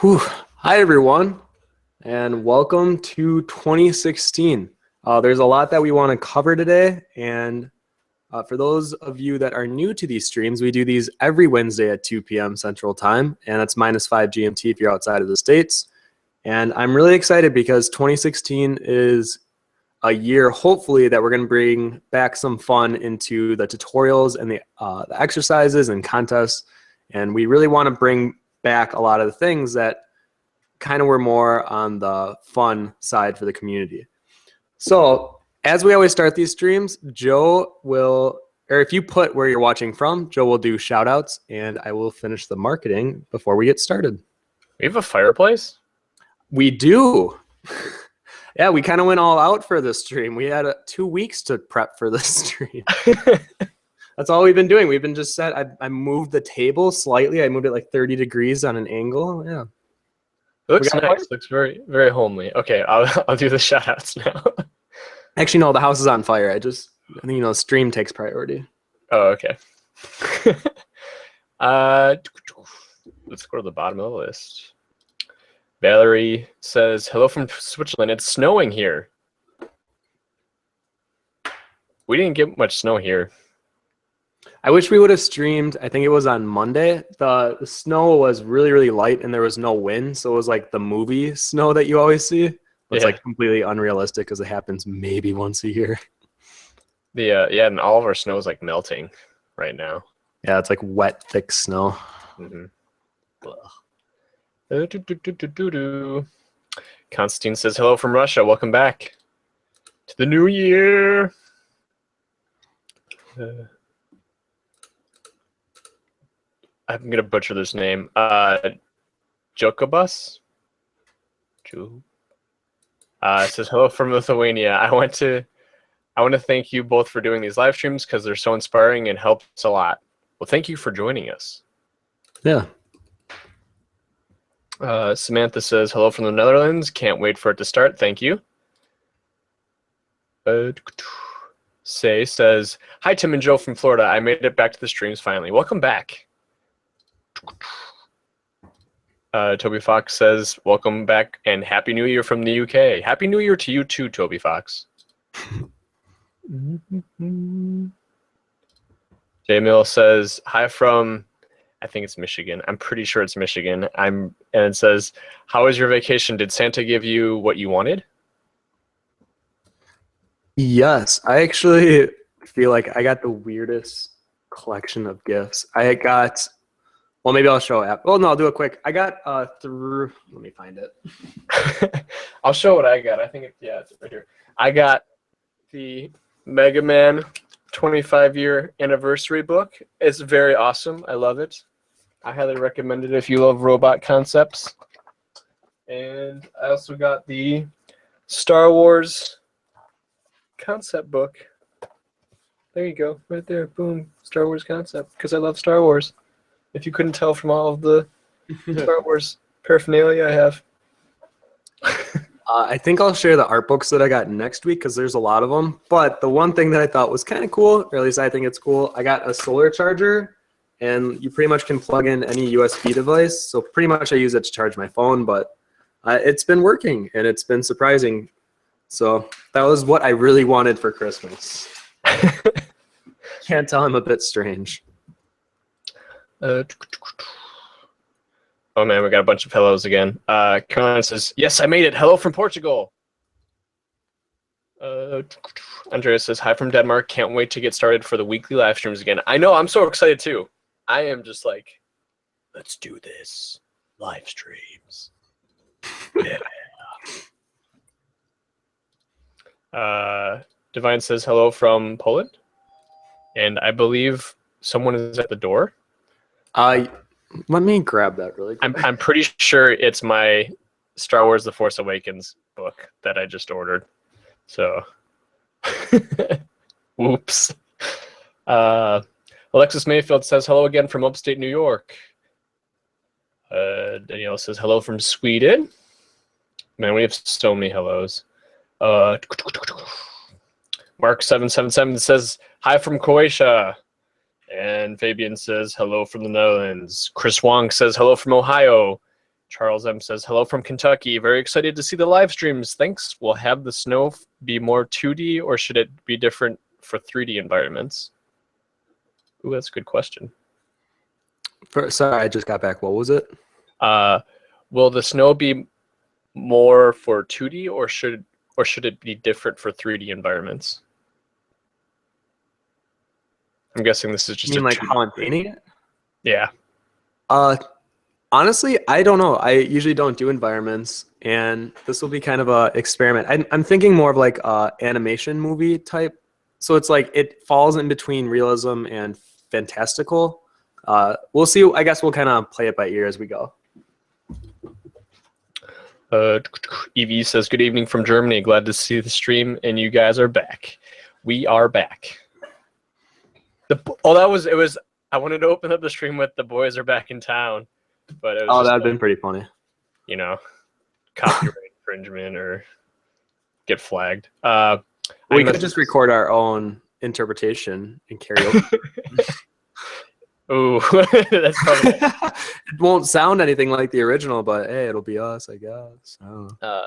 Whew. Hi, everyone, and welcome to 2016. There's a lot that we want to cover today, and for those of you that are new to these streams, we do these every Wednesday at 2 p.m. Central Time, and it's -5 GMT if you're outside of the States. And I'm really excited because 2016 is a year, hopefully, that we're going to bring back some fun into the tutorials and the exercises and contests, and we really want to bring back a lot of the things that kind of were more on the fun side for the community. So as we always start these streams, Joe will, or if you put where you're watching from, Joe will do shout outs and I will finish the marketing before we get started. We have a fireplace? We do. Yeah, we kind of went all out for this stream. We had 2 weeks to prep for this stream. That's all we've been doing. We've been just set. I moved the table slightly. I moved it like 30 degrees on an angle. Yeah. It looks nice. Looks very, very homely. Okay, I'll do the shout outs now. Actually, no, the house is on fire. I think, stream takes priority. Oh, okay. Let's go to the bottom of the list. Valerie says, hello from Switzerland. It's snowing here. We didn't get much snow here. I wish we would have streamed. I think it was on Monday. The snow was really, really light and there was no wind. So it was like the movie snow that you always see. It's like completely unrealistic because it happens maybe once a year. Yeah, and all of our snow is like melting right now. Yeah, it's like wet, thick snow. Mm-hmm. Constantine says, hello from Russia. Welcome back to the new year. I'm going to butcher this name. Jokobus? Says, hello from Lithuania. I want to thank you both for doing these live streams because they're so inspiring and helps a lot. Well, thank you for joining us. Yeah. Samantha says, hello from the Netherlands. Can't wait for it to start. Thank you. Say says, hi, Tim and Joe from Florida. I made it back to the streams finally. Welcome back. Toby Fox says, welcome back and Happy New Year from the UK. Happy New Year to you too, Toby Fox. J Mill says, hi from, I think it's Michigan. I'm pretty sure it's Michigan. And it says, how was your vacation? Did Santa give you what you wanted? Yes, I actually feel like I got the weirdest collection of gifts. Well, maybe I'll show it. Well, no, I'll do it quick. I got let me find it. I'll show what I got. I think it's right here. I got the Mega Man 25-year anniversary book. It's very awesome. I love it. I highly recommend it if you love robot concepts. And I also got the Star Wars concept book. There you go. Right there. Boom. Star Wars concept. Because I love Star Wars. If you couldn't tell from all of the Star Wars paraphernalia I have. I think I'll share the art books that I got next week because there's a lot of them. But the one thing that I thought was kind of cool, or at least I think it's cool, I got a solar charger, and you pretty much can plug in any USB device. So pretty much I use it to charge my phone, but it's been working, and it's been surprising. So that was what I really wanted for Christmas. Can't tell I'm a bit strange. Oh man, we got a bunch of hellos again. Caroline says, yes, I made it. Hello from Portugal. Andrea says, hi from Denmark. Can't wait to get started for the weekly live streams again. I know, I'm so excited too. I am just like, let's do this. Live streams. Yeah. Divine says, hello from Poland. And I believe someone is at the door. Let me grab that really quick. I'm pretty sure it's my Star Wars The Force Awakens book that I just ordered. So, whoops. Alexis Mayfield says, hello again from upstate New York. Danielle says, hello from Sweden. Man, we have so many hellos. Mark777 says, hi from Croatia. And Fabian says, hello from the Netherlands. Chris Wong says, hello from Ohio. Charles M says, hello from Kentucky. Very excited to see the live streams. Thanks. Will have the snow be more 2D or should it be different for 3D environments? Ooh, that's a good question. Sorry, I just got back. What was it? Will the snow be more for 2D or should it be different for 3D environments? I'm guessing this is just You mean like how I'm painting it? Yeah. Honestly, I don't know. I usually don't do environments, and this will be kind of a experiment. I'm thinking more of like a animation movie type. So it's like it falls in between realism and fantastical. We'll see. I guess we'll kind of play it by ear as we go. EV says, good evening from Germany. Glad to see the stream, and you guys are back. We are back. I wanted to open up the stream with the boys are back in town, but it was that'd been pretty funny. You know, copyright infringement or get flagged. We could just record our own interpretation and karaoke. Ooh, that's probably it won't sound anything like the original, but hey, it'll be us, I guess. I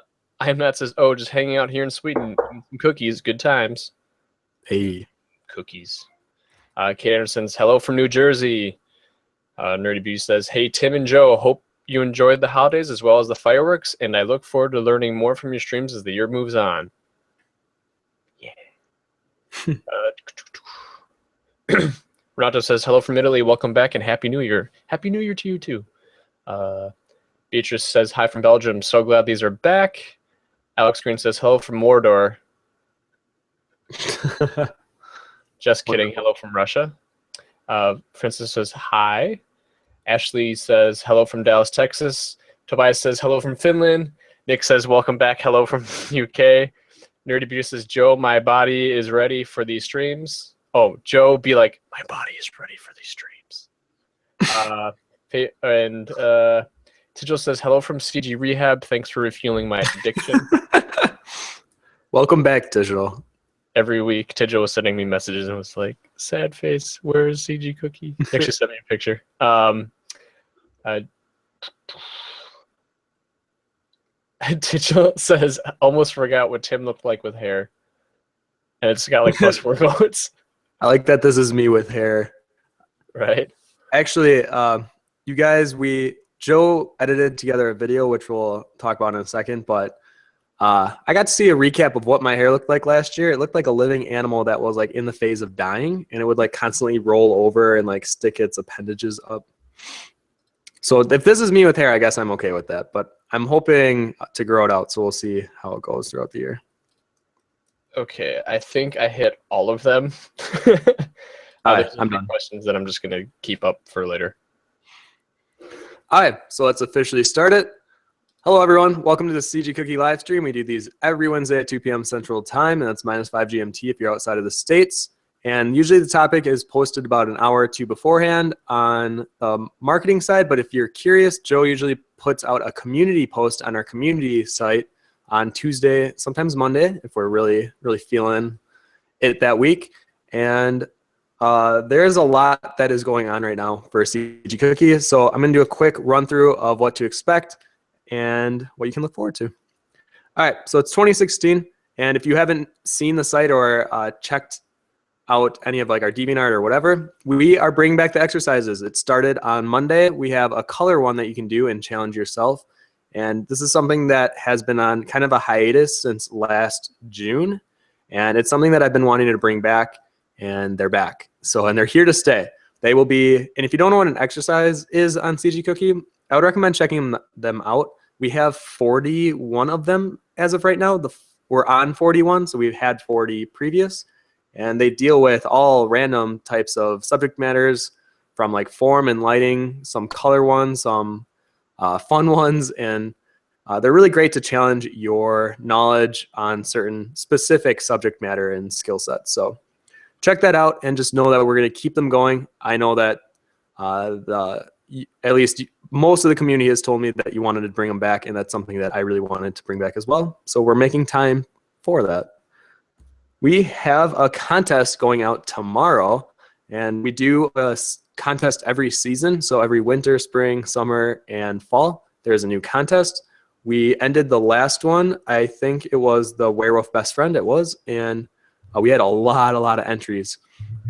am not says, oh, just hanging out here in Sweden, eating some cookies, good times. Hey, cookies. Kate Anderson's hello from New Jersey. Nerdy Bee says, hey Tim and Joe, hope you enjoyed the holidays as well as the fireworks, and I look forward to learning more from your streams as the year moves on. Yeah. Renato says, hello from Italy, welcome back, and Happy New Year. Happy New Year to you too. Beatrice says, hi from Belgium, so glad these are back. Alex Green says, hello from Mordor. Just kidding, hello from Russia. Francis says, hi. Ashley says, hello from Dallas, Texas. Tobias says, hello from Finland. Nick says, welcome back, hello from UK. Nerdy Beauty says, Joe, my body is ready for these streams. Oh, Joe, be like, my body is ready for these streams. And Tijel says, hello from CG Rehab. Thanks for refueling my addiction. Welcome back, Tijel. Every week, Tijel was sending me messages and was like, sad face, where is CG Cookie? He actually sent me a picture. Tijel says, almost forgot what Tim looked like with hair. And it's got like +4 votes. I like that this is me with hair. Right. Actually, you guys, Joe edited together a video, which we'll talk about in a second, but I got to see a recap of what my hair looked like last year. It looked like a living animal that was like in the phase of dying, and it would like constantly roll over and like stick its appendages up. So if this is me with hair, I guess I'm okay with that, but I'm hoping to grow it out, so we'll see how it goes throughout the year. Okay, I think I hit all of them. All right, I'm done. Questions that I'm just going to keep up for later. All right, so let's officially start it. Hello, everyone. Welcome to the CG Cookie live stream. We do these every Wednesday at 2 p.m. Central Time, and that's -5 GMT if you're outside of the States. And usually the topic is posted about an hour or two beforehand on the marketing side, but if you're curious, Joe usually puts out a community post on our community site on Tuesday, sometimes Monday, if we're really, really feeling it that week. And there's a lot that is going on right now for CG Cookie. So I'm going to do a quick run through of what to expect and what you can look forward to. All right, so it's 2016. And if you haven't seen the site or checked out any of like our DeviantArt or whatever, we are bringing back the exercises. It started on Monday. We have a color one that you can do and challenge yourself. And this is something that has been on kind of a hiatus since last June. And it's something that I've been wanting to bring back, and they're back. So, and they're here to stay. They will be, and if you don't know what an exercise is on CG Cookie, I would recommend checking them out. We have 41 of them as of right now. We're on 41, so we've had 40 previous. And they deal with all random types of subject matters from like form and lighting, some color ones, some fun ones, and they're really great to challenge your knowledge on certain specific subject matter and skill sets. So check that out and just know that we're going to keep them going. I know that at least most of the community has told me that you wanted to bring them back, and that's something that I really wanted to bring back as well. So we're making time for that. We have a contest going out tomorrow, and we do a contest every season. So every winter, spring, summer, and fall, there's a new contest. We ended the last one. I think it was the werewolf best friend. It was, and we had a lot of entries.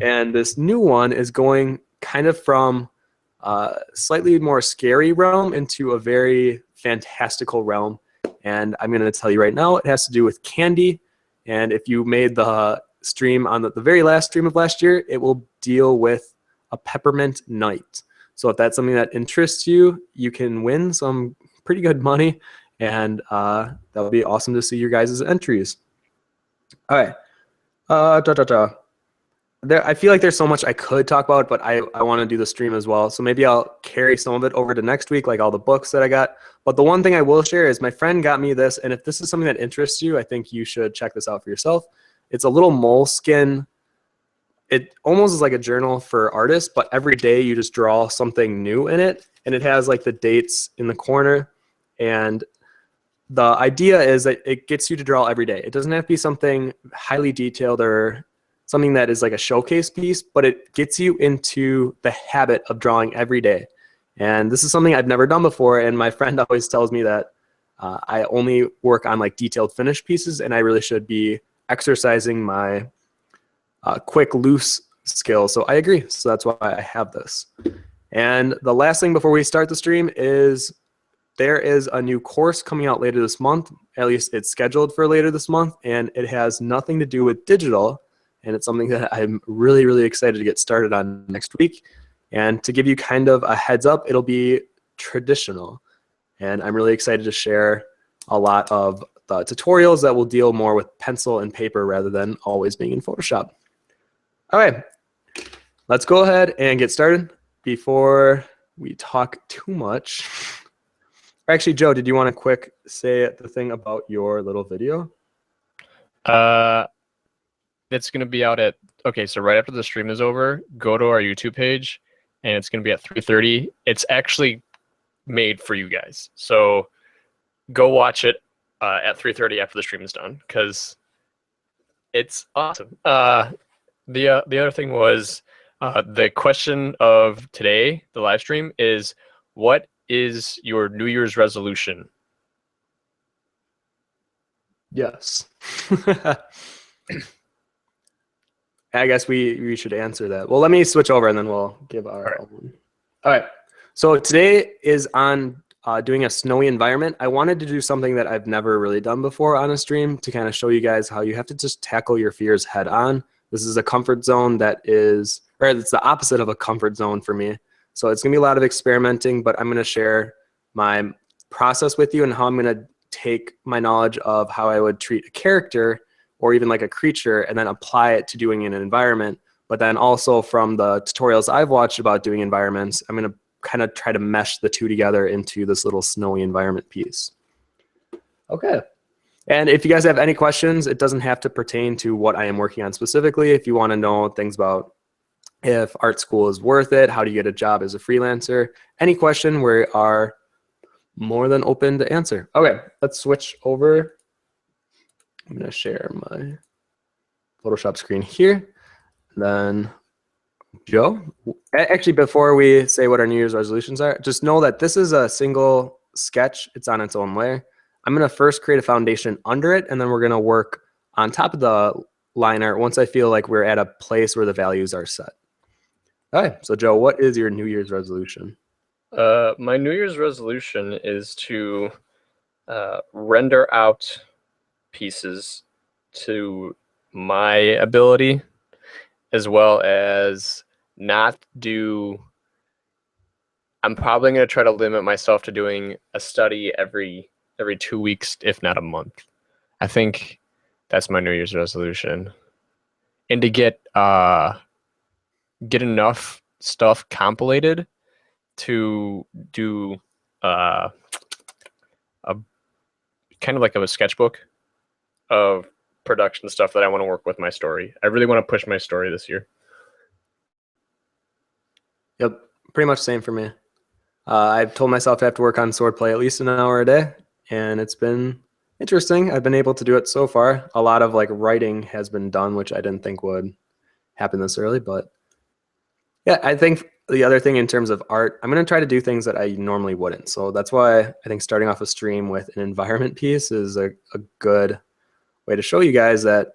And this new one is going kind of from slightly more scary realm into a very fantastical realm. And I'm going to tell you right now, it has to do with candy. And if you made the stream on the very last stream of last year, it will deal with a peppermint night. So if that's something that interests you, you can win some pretty good money. And that would be awesome to see your guys' entries. All right. I feel like there's so much I could talk about, but I want to do the stream as well. So maybe I'll carry some of it over to next week, like all the books that I got. But the one thing I will share is my friend got me this, and if this is something that interests you, I think you should check this out for yourself. It's a little moleskin. It almost is like a journal for artists, but every day you just draw something new in it, and it has like the dates in the corner. And the idea is that it gets you to draw every day. It doesn't have to be something highly detailed or something that is like a showcase piece, but it gets you into the habit of drawing every day. And this is something I've never done before, and my friend always tells me that I only work on like detailed finished pieces, and I really should be exercising my quick, loose skills. So I agree. So that's why I have this. And the last thing before we start the stream is there is a new course coming out later this month. At least it's scheduled for later this month, and it has nothing to do with digital. And it's something that I'm really excited to get started on next week. And to give you kind of a heads up, it'll be traditional. And I'm really excited to share a lot of the tutorials that will deal more with pencil and paper rather than always being in Photoshop. All right, let's go ahead and get started before we talk too much. Actually, Joe, did you want to quick say the thing about your little video? It's going to be out at, okay, so right after the stream is over, go to our YouTube page, and it's going to be at 3:30. It's actually made for you guys. So go watch it at 3:30 after the stream is done, because it's awesome. The other thing was the question of today, the live stream, is what is your New Year's resolution? Yes. I guess we should answer that. Well, let me switch over and then we'll give our own. All right. So today is on doing a snowy environment. I wanted to do something that I've never really done before on a stream to kind of show you guys how you have to just tackle your fears head on. This is a comfort zone that is, or it's the opposite of a comfort zone for me. So it's going to be a lot of experimenting, but I'm going to share my process with you and how I'm going to take my knowledge of how I would treat a character or even like a creature and then apply it to doing in an environment. But then also from the tutorials I've watched about doing environments, I'm going to kind of try to mesh the two together into this little snowy environment piece. Okay. And if you guys have any questions, it doesn't have to pertain to what I am working on specifically. If you want to know things about if art school is worth it, how do you get a job as a freelancer, any question, we are more than open to answer. Okay, let's switch over. I'm going to share my Photoshop screen here. Then Joe, actually, before we say what our New Year's resolutions are, just know that this is a single sketch. It's on its own way. I'm going to first create a foundation under it, and then we're going to work on top of the liner once I feel like we're at a place where the values are set. All right, so Joe, what is your New Year's resolution? My New Year's resolution is to render out pieces to my ability, as well as not do, I'm probably going to try to limit myself to doing a study every 2 weeks, if not a month. I think that's my New Year's resolution. And to get enough stuff compilated to do a kind of like a sketchbook of production stuff that I want to work with my story. I really want to push my story this year. Yep, pretty much same for me. I've told myself I have to work on swordplay at least an hour a day, and it's been interesting. I've been able to do it so far. A lot of like writing has been done, which I didn't think would happen this early, but yeah, I think the other thing in terms of art, I'm going to try to do things that I normally wouldn't. So that's why I think starting off a stream with an environment piece is a good way to show you guys that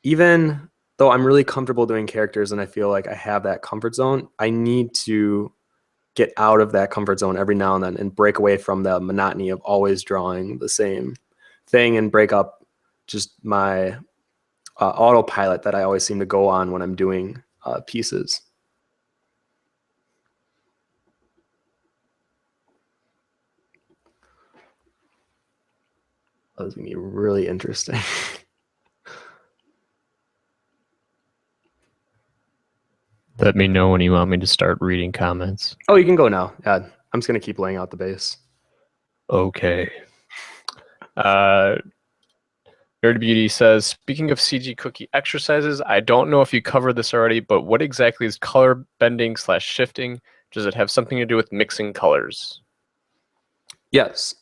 even though I'm really comfortable doing characters and I feel like I have that comfort zone, I need to get out of that comfort zone every now and then and break away from the monotony of always drawing the same thing and break up just my autopilot that I always seem to go on when I'm doing pieces. That was going to be really interesting. Let me know when you want me to start reading comments. Oh, you can go now. Yeah, I'm just going to keep laying out the base. Okay. Nerd Beauty says, speaking of CG cookie exercises, I don't know if you covered this already, but what exactly is color bending / shifting? Does it have something to do with mixing colors? Yes.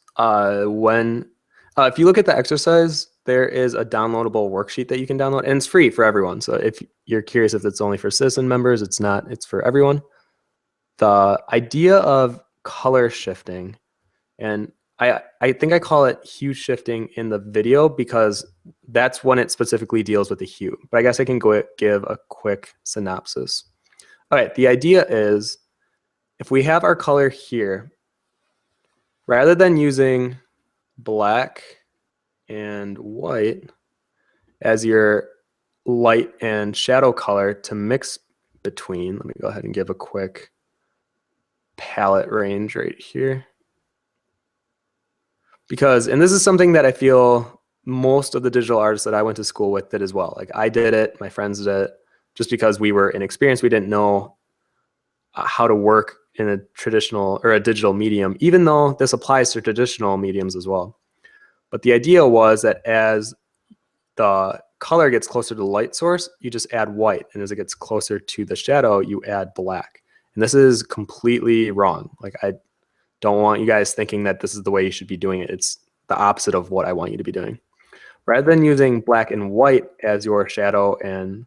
If you look at the exercise, there is a downloadable worksheet that you can download, and it's free for everyone. So if you're curious if it's only for citizen members, it's not. It's for everyone. The idea of color shifting, and I think I call it hue shifting in the video because that's when it specifically deals with the hue. But I guess I can go give a quick synopsis. All right, the idea is if we have our color here, rather than using black and white as your light and shadow color to mix between, let me go ahead and give a quick palette range right here. Because, and this is something that I feel most of the digital artists that I went to school with did as well. Like I did it, my friends did it, just because we were inexperienced. We didn't know how to work in a traditional or a digital medium, even though this applies to traditional mediums as well. But the idea was that as the color gets closer to the light source, you just add white. And as it gets closer to the shadow, you add black. And this is completely wrong. Like I don't want you guys thinking that this is the way you should be doing it. It's the opposite of what I want you to be doing. Rather than using black and white as your shadow and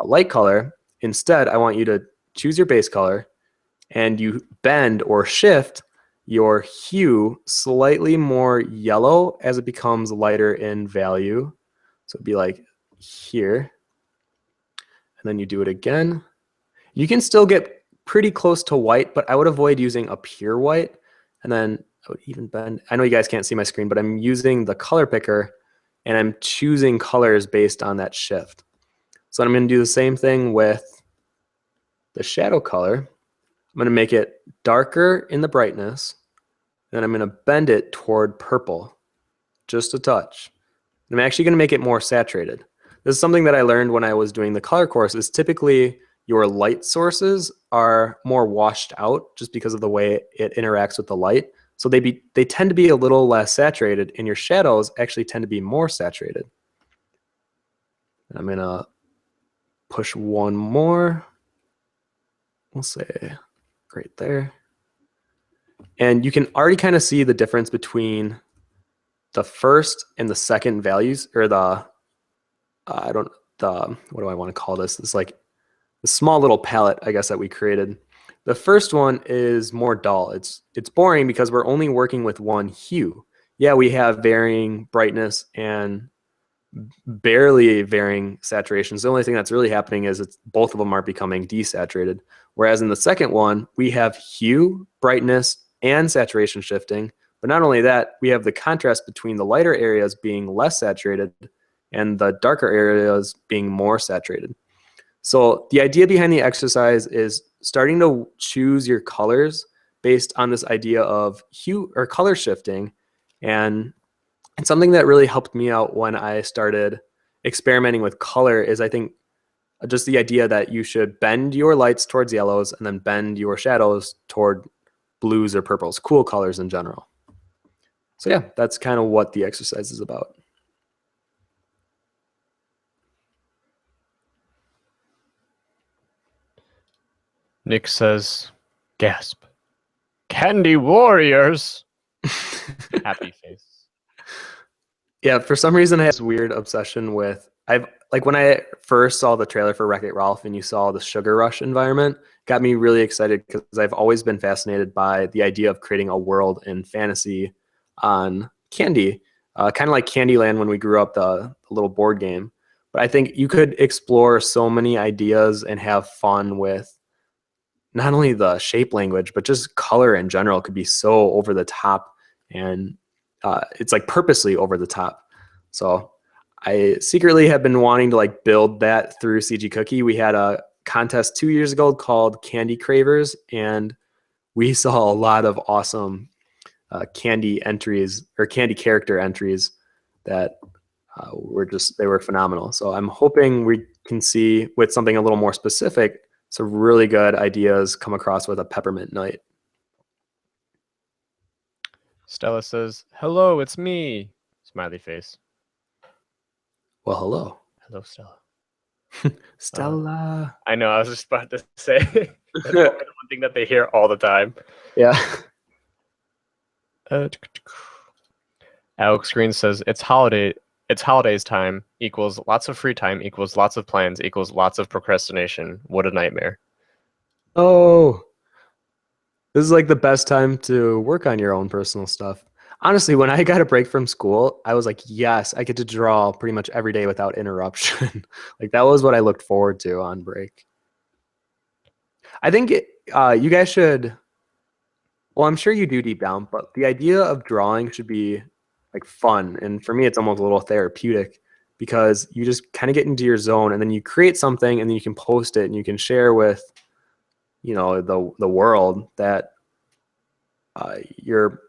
light color, instead, I want you to choose your base color and you bend or shift your hue slightly more yellow as it becomes lighter in value. So it'd be like here. And then you do it again. You can still get pretty close to white, but I would avoid using a pure white. And then I would even bend. I know you guys can't see my screen, but I'm using the color picker and I'm choosing colors based on that shift. So I'm going to do the same thing with the shadow color. I'm going to make it darker in the brightness. Then I'm going to bend it toward purple, just a touch. And I'm actually going to make it more saturated. This is something that I learned when I was doing the color course, is typically your light sources are more washed out just because of the way it interacts with the light. So they tend to be a little less saturated, and your shadows actually tend to be more saturated. And I'm going to push one more. We'll say right there. And you can already kind of see the difference between the first and the second values, or the what do I want to call this? It's like the small little palette, I guess, that we created. The first one is more dull. It's boring because we're only working with one hue. Yeah, we have varying brightness and barely varying saturations. The only thing that's really happening is both of them are becoming desaturated. Whereas in the second one, we have hue, brightness, and saturation shifting. But not only that, we have the contrast between the lighter areas being less saturated and the darker areas being more saturated. So the idea behind the exercise is starting to choose your colors based on this idea of hue or color shifting. And something that really helped me out when I started experimenting with color is, I think, just the idea that you should bend your lights towards yellows and then bend your shadows toward blues or purples, cool colors in general. So yeah, that's kind of what the exercise is about. Nick says, gasp. Candy Warriors. Happy face. Yeah, for some reason I have this weird obsession with I've like when I first saw the trailer for Wreck-It Ralph and you saw the Sugar Rush environment, got me really excited because I've always been fascinated by the idea of creating a world in fantasy on Candy, kind of like Candyland when we grew up, the little board game. But I think you could explore so many ideas and have fun with not only the shape language, but just color in general could be so over the top and it's like purposely over the top. So I secretly have been wanting to like build that through CG Cookie. We had a contest 2 years ago called Candy Cravers, and we saw a lot of awesome candy entries or candy character entries that they were phenomenal. So I'm hoping we can see with something a little more specific some really good ideas come across with a Peppermint Night. Stella says, "Hello, it's me." Smiley face. Well, hello. Hello, Stella. Stella. I know. I was just about to say that's probably the one thing that they hear all the time. Yeah. Alex Green says, "It's holidays time equals lots of free time equals lots of plans equals lots of procrastination. What a nightmare." Oh, this is like the best time to work on your own personal stuff. Honestly, when I got a break from school, I was like, yes, I get to draw pretty much every day without interruption. Like that was what I looked forward to on break. I think you guys should, well, I'm sure you do deep down, but the idea of drawing should be like fun. And for me, it's almost a little therapeutic because you just kind of get into your zone and then you create something and then you can post it and you can share with, you know, the world that you're,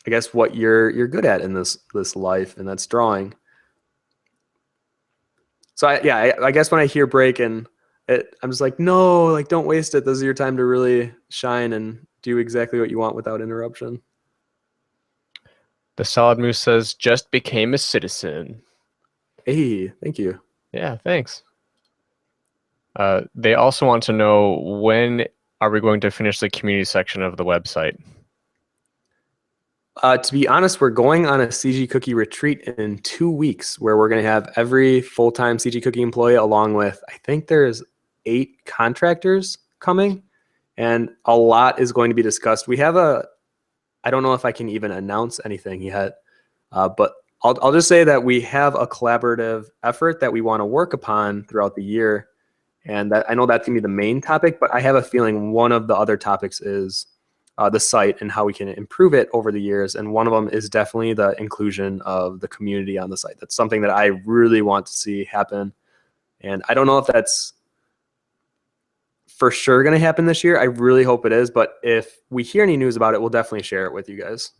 I guess, what you're good at in this life, and that's drawing. So I guess when I hear break and I'm just like, no, like don't waste it. This is your time to really shine and do exactly what you want without interruption. The Solid Moose says, "Just became a citizen." Hey, thank you. Yeah, thanks. They also want to know, when are we going to finish the community section of the website? To be honest, we're going on a CG Cookie retreat in 2 weeks where we're going to have every full-time CG Cookie employee along with, I think there's 8 contractors coming, and a lot is going to be discussed. We have I don't know if I can even announce anything yet, but I'll just say that we have a collaborative effort that we want to work upon throughout the year. And that I know that's going to be the main topic, but I have a feeling one of the other topics is the site and how we can improve it over the years. And one of them is definitely the inclusion of the community on the site. That's something that I really want to see happen. And I don't know if that's for sure going to happen this year. I really hope it is. But if we hear any news about it, we'll definitely share it with you guys.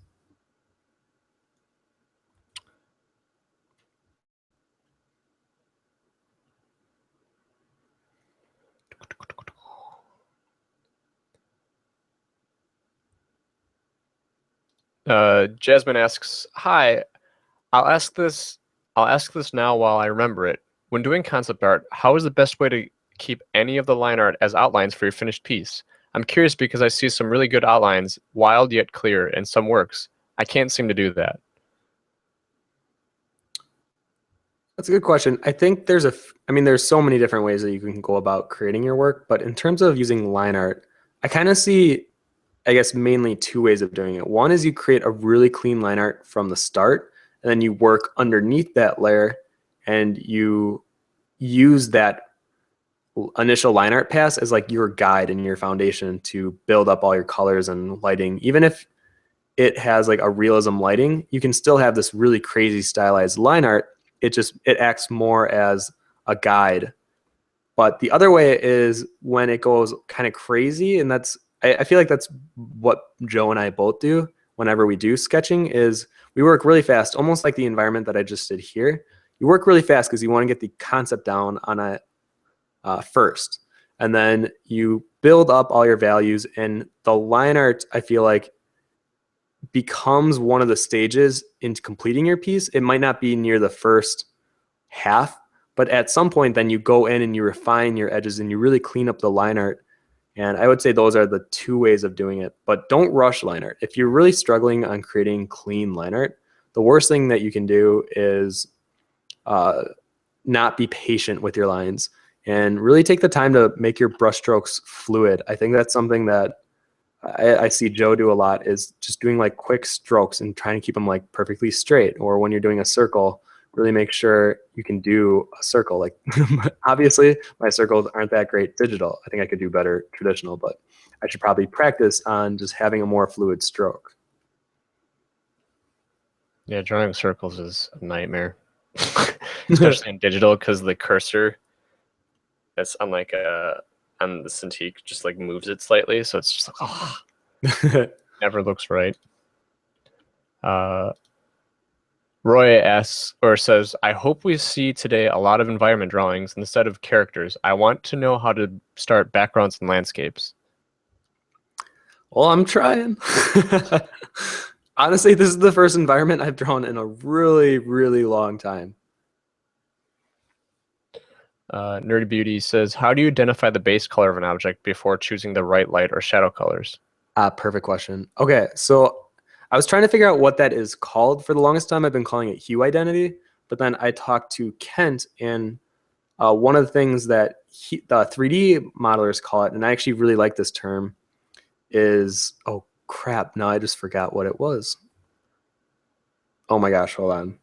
Jasmine asks, "Hi, I'll ask this now while I remember it. When doing concept art, how is the best way to keep any of the line art as outlines for your finished piece? I'm curious because I see some really good outlines, wild yet clear, and some works. I can't seem to do that." That's a good question. I think there's there's so many different ways that you can go about creating your work, but in terms of using line art, I kind of see, I guess, mainly 2 ways of doing it. One is you create a really clean line art from the start, and then you work underneath that layer and you use that initial line art pass as like your guide and your foundation to build up all your colors and lighting. Even if it has like a realism lighting, you can still have this really crazy stylized line art. It acts more as a guide. But the other way is when it goes kind of crazy, and I feel like that's what Joe and I both do whenever we do sketching, is we work really fast, almost like the environment that I just did here. You work really fast because you want to get the concept down on it first. And then you build up all your values, and the line art, I feel like, becomes one of the stages into completing your piece. It might not be near the first half, but at some point then you go in and you refine your edges and you really clean up the line art. And I would say those are the 2 ways of doing it, but don't rush line art. If you're really struggling on creating clean line art, the worst thing that you can do is not be patient with your lines and really take the time to make your brush strokes fluid. I think that's something that I see Joe do a lot, is just doing like quick strokes and trying to keep them like perfectly straight. Or when you're doing a circle, really make sure you can do a circle. Like obviously my circles aren't that great digital. I think I could do better traditional, but I should probably practice on just having a more fluid stroke. Yeah, drawing circles is a nightmare, especially in digital, because the cursor that's on like on the Cintiq just like moves it slightly, so it's just like, oh, never looks right. Roy asks or says, I hope we see today a lot of environment drawings instead of characters. I want to know how to start backgrounds and landscapes. Well, I'm trying. Honestly, this is the first environment I've drawn in a really, really long time. Nerdy Beauty says, how do you identify the base color of an object before choosing the right light or shadow colors? Perfect question. Okay, so I was trying to figure out what that is called. For the longest time, I've been calling it hue identity, but then I talked to Kent, and one of the things that the 3D modelers call it, and I actually really like this term, is, oh crap, no, I just forgot what it was. Oh my gosh, hold on.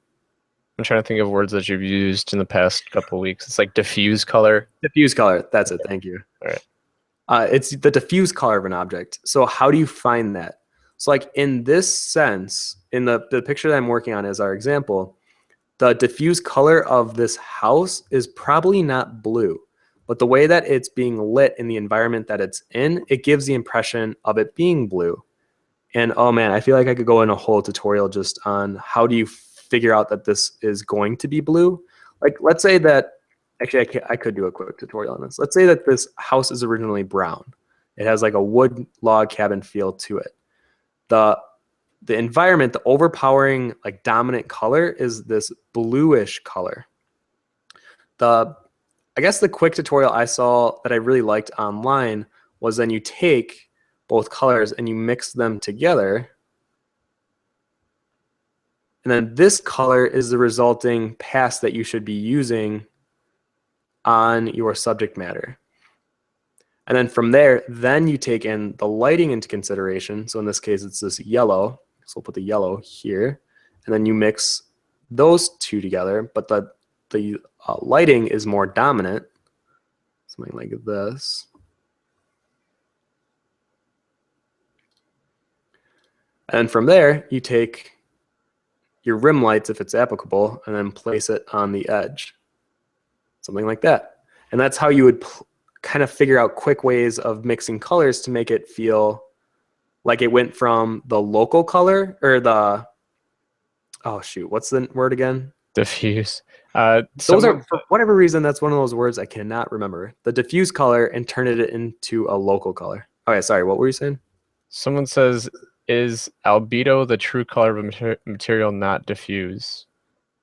I'm trying to think of words that you've used in the past couple of weeks. It's like diffuse color. Diffuse color, that's it, thank you. All right. It's the diffuse color of an object. So how do you find that? So like in this sense, in the picture that I'm working on as our example, the diffuse color of this house is probably not blue, but the way that it's being lit in the environment that it's in, it gives the impression of it being blue. And oh man, I feel like I could go in a whole tutorial just on how do you figure out that this is going to be blue. Like let's say that, actually I could do a quick tutorial on this. Let's say that this house is originally brown. It has like a wood log cabin feel to it. The environment, the overpowering like dominant color is this bluish color. I guess the quick tutorial I saw that I really liked online was then you take both colors and you mix them together. And then this color is the resulting pass that you should be using on your subject matter. And then from there, then you take in the lighting into consideration. So in this case, it's this yellow. So we'll put the yellow here. And then you mix those two together. But the lighting is more dominant. Something like this. And from there, you take your rim lights, if it's applicable, and then place it on the edge. Something like that. And that's how you would kind of figure out quick ways of mixing colors to make it feel like it went from the local color or the, oh shoot, what's the word again? Diffuse. Those are, for whatever reason, that's one of those words I cannot remember. The diffuse color and turn it into a local color. Okay, sorry, what were you saying? Someone says, is albedo the true color of a material, not diffuse?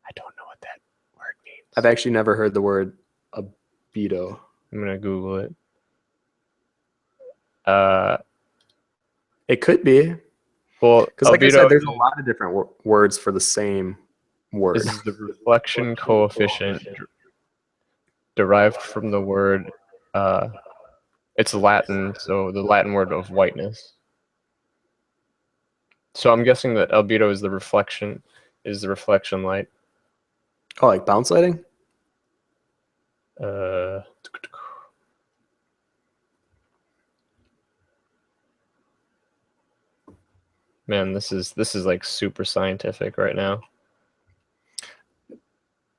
I don't know what that word means. I've actually never heard the word albedo. I'm going to Google it. It could be. Well, because like I said, there's a lot of different words for the same word. This is the reflection coefficient derived from the word, it's Latin, so the Latin word of whiteness. So I'm guessing that albedo is the reflection light. Oh, like bounce lighting? Man, this is like super scientific right now.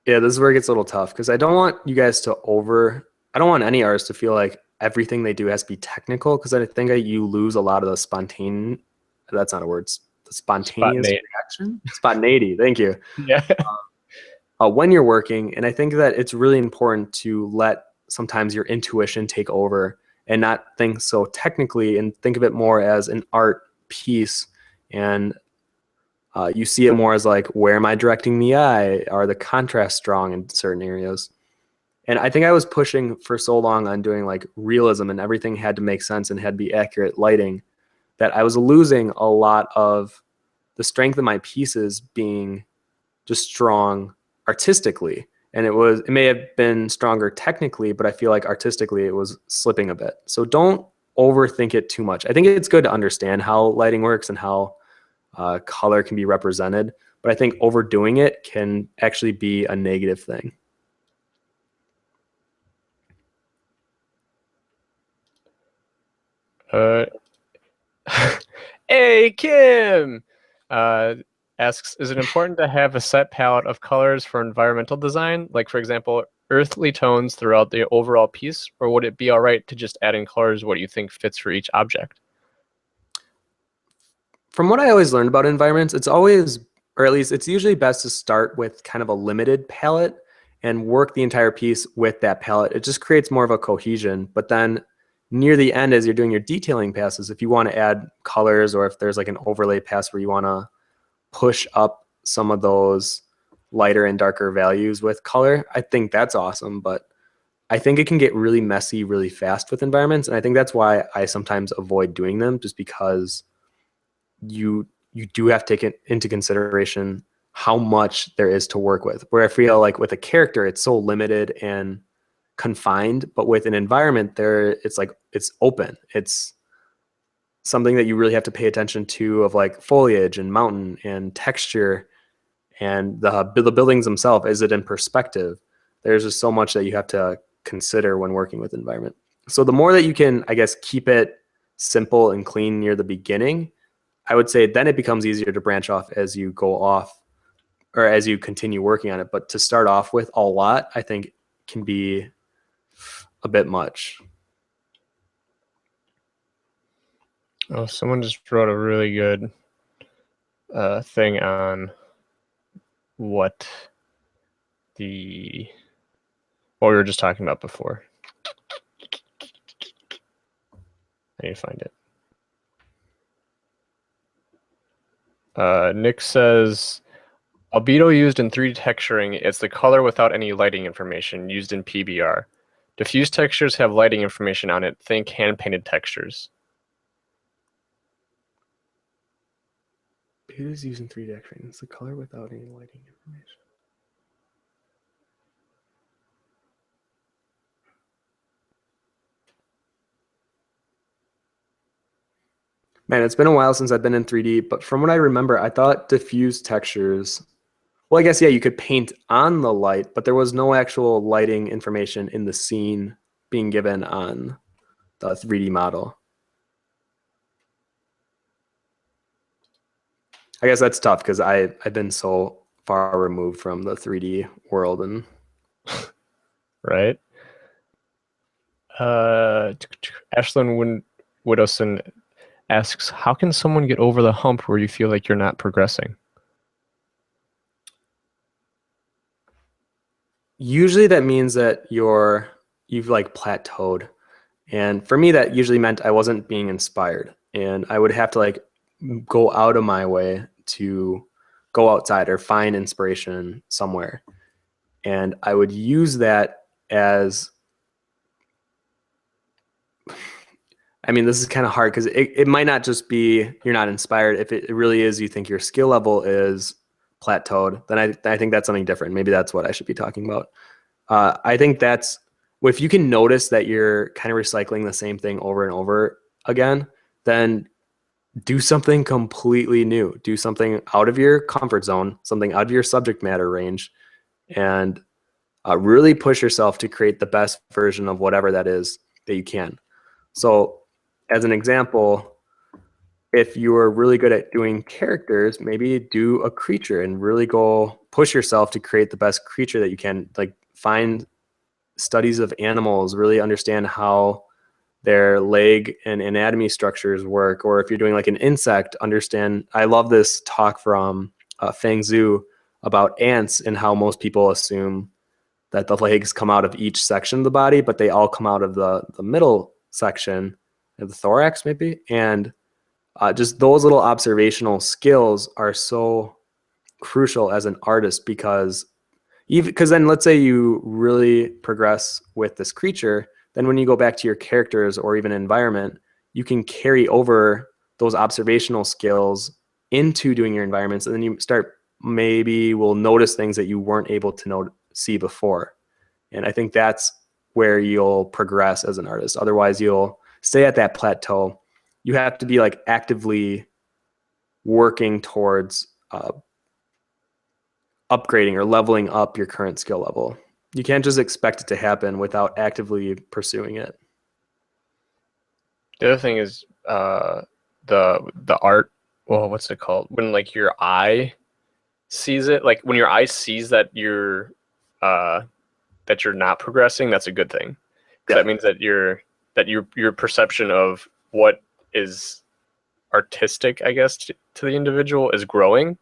Yeah, this is where it gets a little tough because I don't want you guys to I don't want any artist to feel like everything they do has to be technical, because I think you lose a lot of the spontaneous, that's not a word, the spontaneous reaction? Spontaneity, thank you. Yeah. When you're working, and I think that it's really important to let sometimes your intuition take over and not think so technically and think of it more as an art piece. And you see it more as like, where am I directing the eye? Are the contrasts strong in certain areas? And I think I was pushing for so long on doing like realism and everything had to make sense and had to be accurate lighting that I was losing a lot of the strength of my pieces being just strong artistically. And it may have been stronger technically, but I feel like artistically it was slipping a bit. So don't overthink it too much. I think it's good to understand how lighting works and how color can be represented, but I think overdoing it can actually be a negative thing. Hey, Kim asks, is it important to have a set palette of colors for environmental design? Like, for example, earthly tones throughout the overall piece, or would it be all right to just add in colors what you think fits for each object? From what I always learned about environments, it's always, or at least it's usually best to start with kind of a limited palette and work the entire piece with that palette. It just creates more of a cohesion. But then near the end, as you're doing your detailing passes, if you want to add colors, or if there's like an overlay pass where you want to push up some of those lighter and darker values with color, I think that's awesome. But I think it can get really messy really fast with environments. And I think that's why I sometimes avoid doing them, just because you do have to take it into consideration how much there is to work with. Where I feel like with a character, it's so limited and confined, but with an environment there, it's like, it's open. It's something that you really have to pay attention to, of like foliage and mountain and texture and the buildings themselves. Is it in perspective? There's just so much that you have to consider when working with environment. So the more that you can, I guess, keep it simple and clean near the beginning, I would say then it becomes easier to branch off as you go off or as you continue working on it. But to start off with a lot, I think can be a bit much. Oh, someone just wrote a really good thing on what we were just talking about before. I need to find it. Nick says, albedo used in 3D texturing, it's the color without any lighting information used in PBR. Diffuse textures have lighting information on it. Think hand-painted textures. It is using 3D texturing. It's the color without any lighting information. Man, it's been a while since I've been in 3D, but from what I remember, I thought diffuse textures, well, I guess, yeah, you could paint on the light, but there was no actual lighting information in the scene being given on the 3D model. I guess that's tough because I've been so far removed from the 3D world. And right. Ashlyn Widowson asks, how can someone get over the hump where you feel like you're not progressing? Usually that means that you've like plateaued. And for me, that usually meant I wasn't being inspired, and I would have to like go out of my way to go outside or find inspiration somewhere. And I would use that as, I mean, this is kind of hard because it might not just be you're not inspired. If it really is, you think your skill level is plateaued, then I think that's something different. Maybe that's what I should be talking about. I think that's, if you can notice that you're kind of recycling the same thing over and over again, then do something completely new. Do something out of your comfort zone, something out of your subject matter range, and really push yourself to create the best version of whatever that is that you can. So as an example, if you are really good at doing characters, maybe do a creature and really go push yourself to create the best creature that you can. Like, find studies of animals, really understand how their leg and anatomy structures work. Or if you're doing like an insect, understand. I love this talk from Feng Zhu about ants and how most people assume that the legs come out of each section of the body, but they all come out of the middle section of the thorax maybe. And just those little observational skills are so crucial as an artist, because then let's say you really progress with this creature, then when you go back to your characters or even environment, you can carry over those observational skills into doing your environments, and then you maybe will notice things that you weren't able to see before. And I think that's where you'll progress as an artist. Otherwise, you'll stay at that plateau. You have to be like actively working towards upgrading or leveling up your current skill level. You can't just expect it to happen without actively pursuing it. The other thing is the art. Well, what's it called? When like your eye sees it, like when your eye sees that you're not progressing, that's a good thing. Yeah. That means that your perception of what is artistic, I guess, to the individual is growing.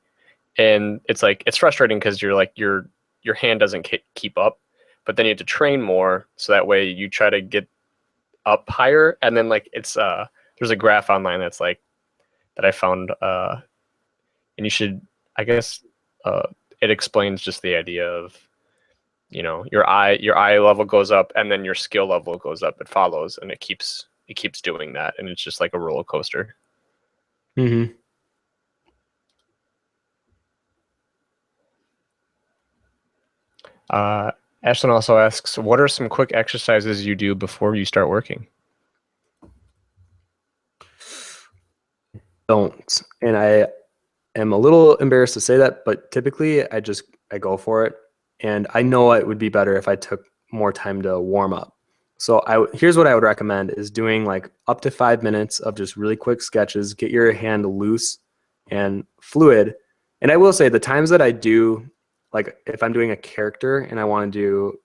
And it's like it's frustrating because you're like your hand doesn't keep up, but then you have to train more so that way you try to get up higher. And then like it's there's a graph online that's like that I found and you should, I guess, it explains just the idea of, you know, your eye level goes up and then your skill level goes up. It follows, and it keeps doing that, and it's just like a roller coaster. Mm-hmm. Ashton also asks, what are some quick exercises you do before you start working? Don't. And I am a little embarrassed to say that, but typically I go for it. And I know it would be better if I took more time to warm up. So here's what I would recommend is doing like up to 5 minutes of just really quick sketches, get your hand loose and fluid. And I will say the times that I do, like if I'm doing a character and I want to do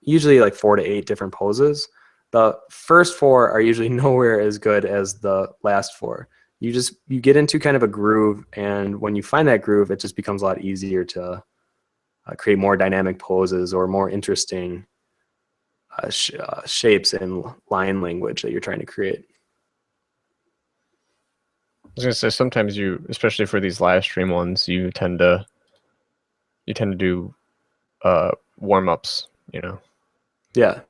usually like 4 to 8 different poses, the first 4 are usually nowhere as good as the last 4. You get into kind of a groove, and when you find that groove, it just becomes a lot easier to create more dynamic poses or more interesting shapes and line language that you're trying to create. I was gonna say sometimes you, especially for these live stream ones, you tend to do warm ups, you know. Yeah.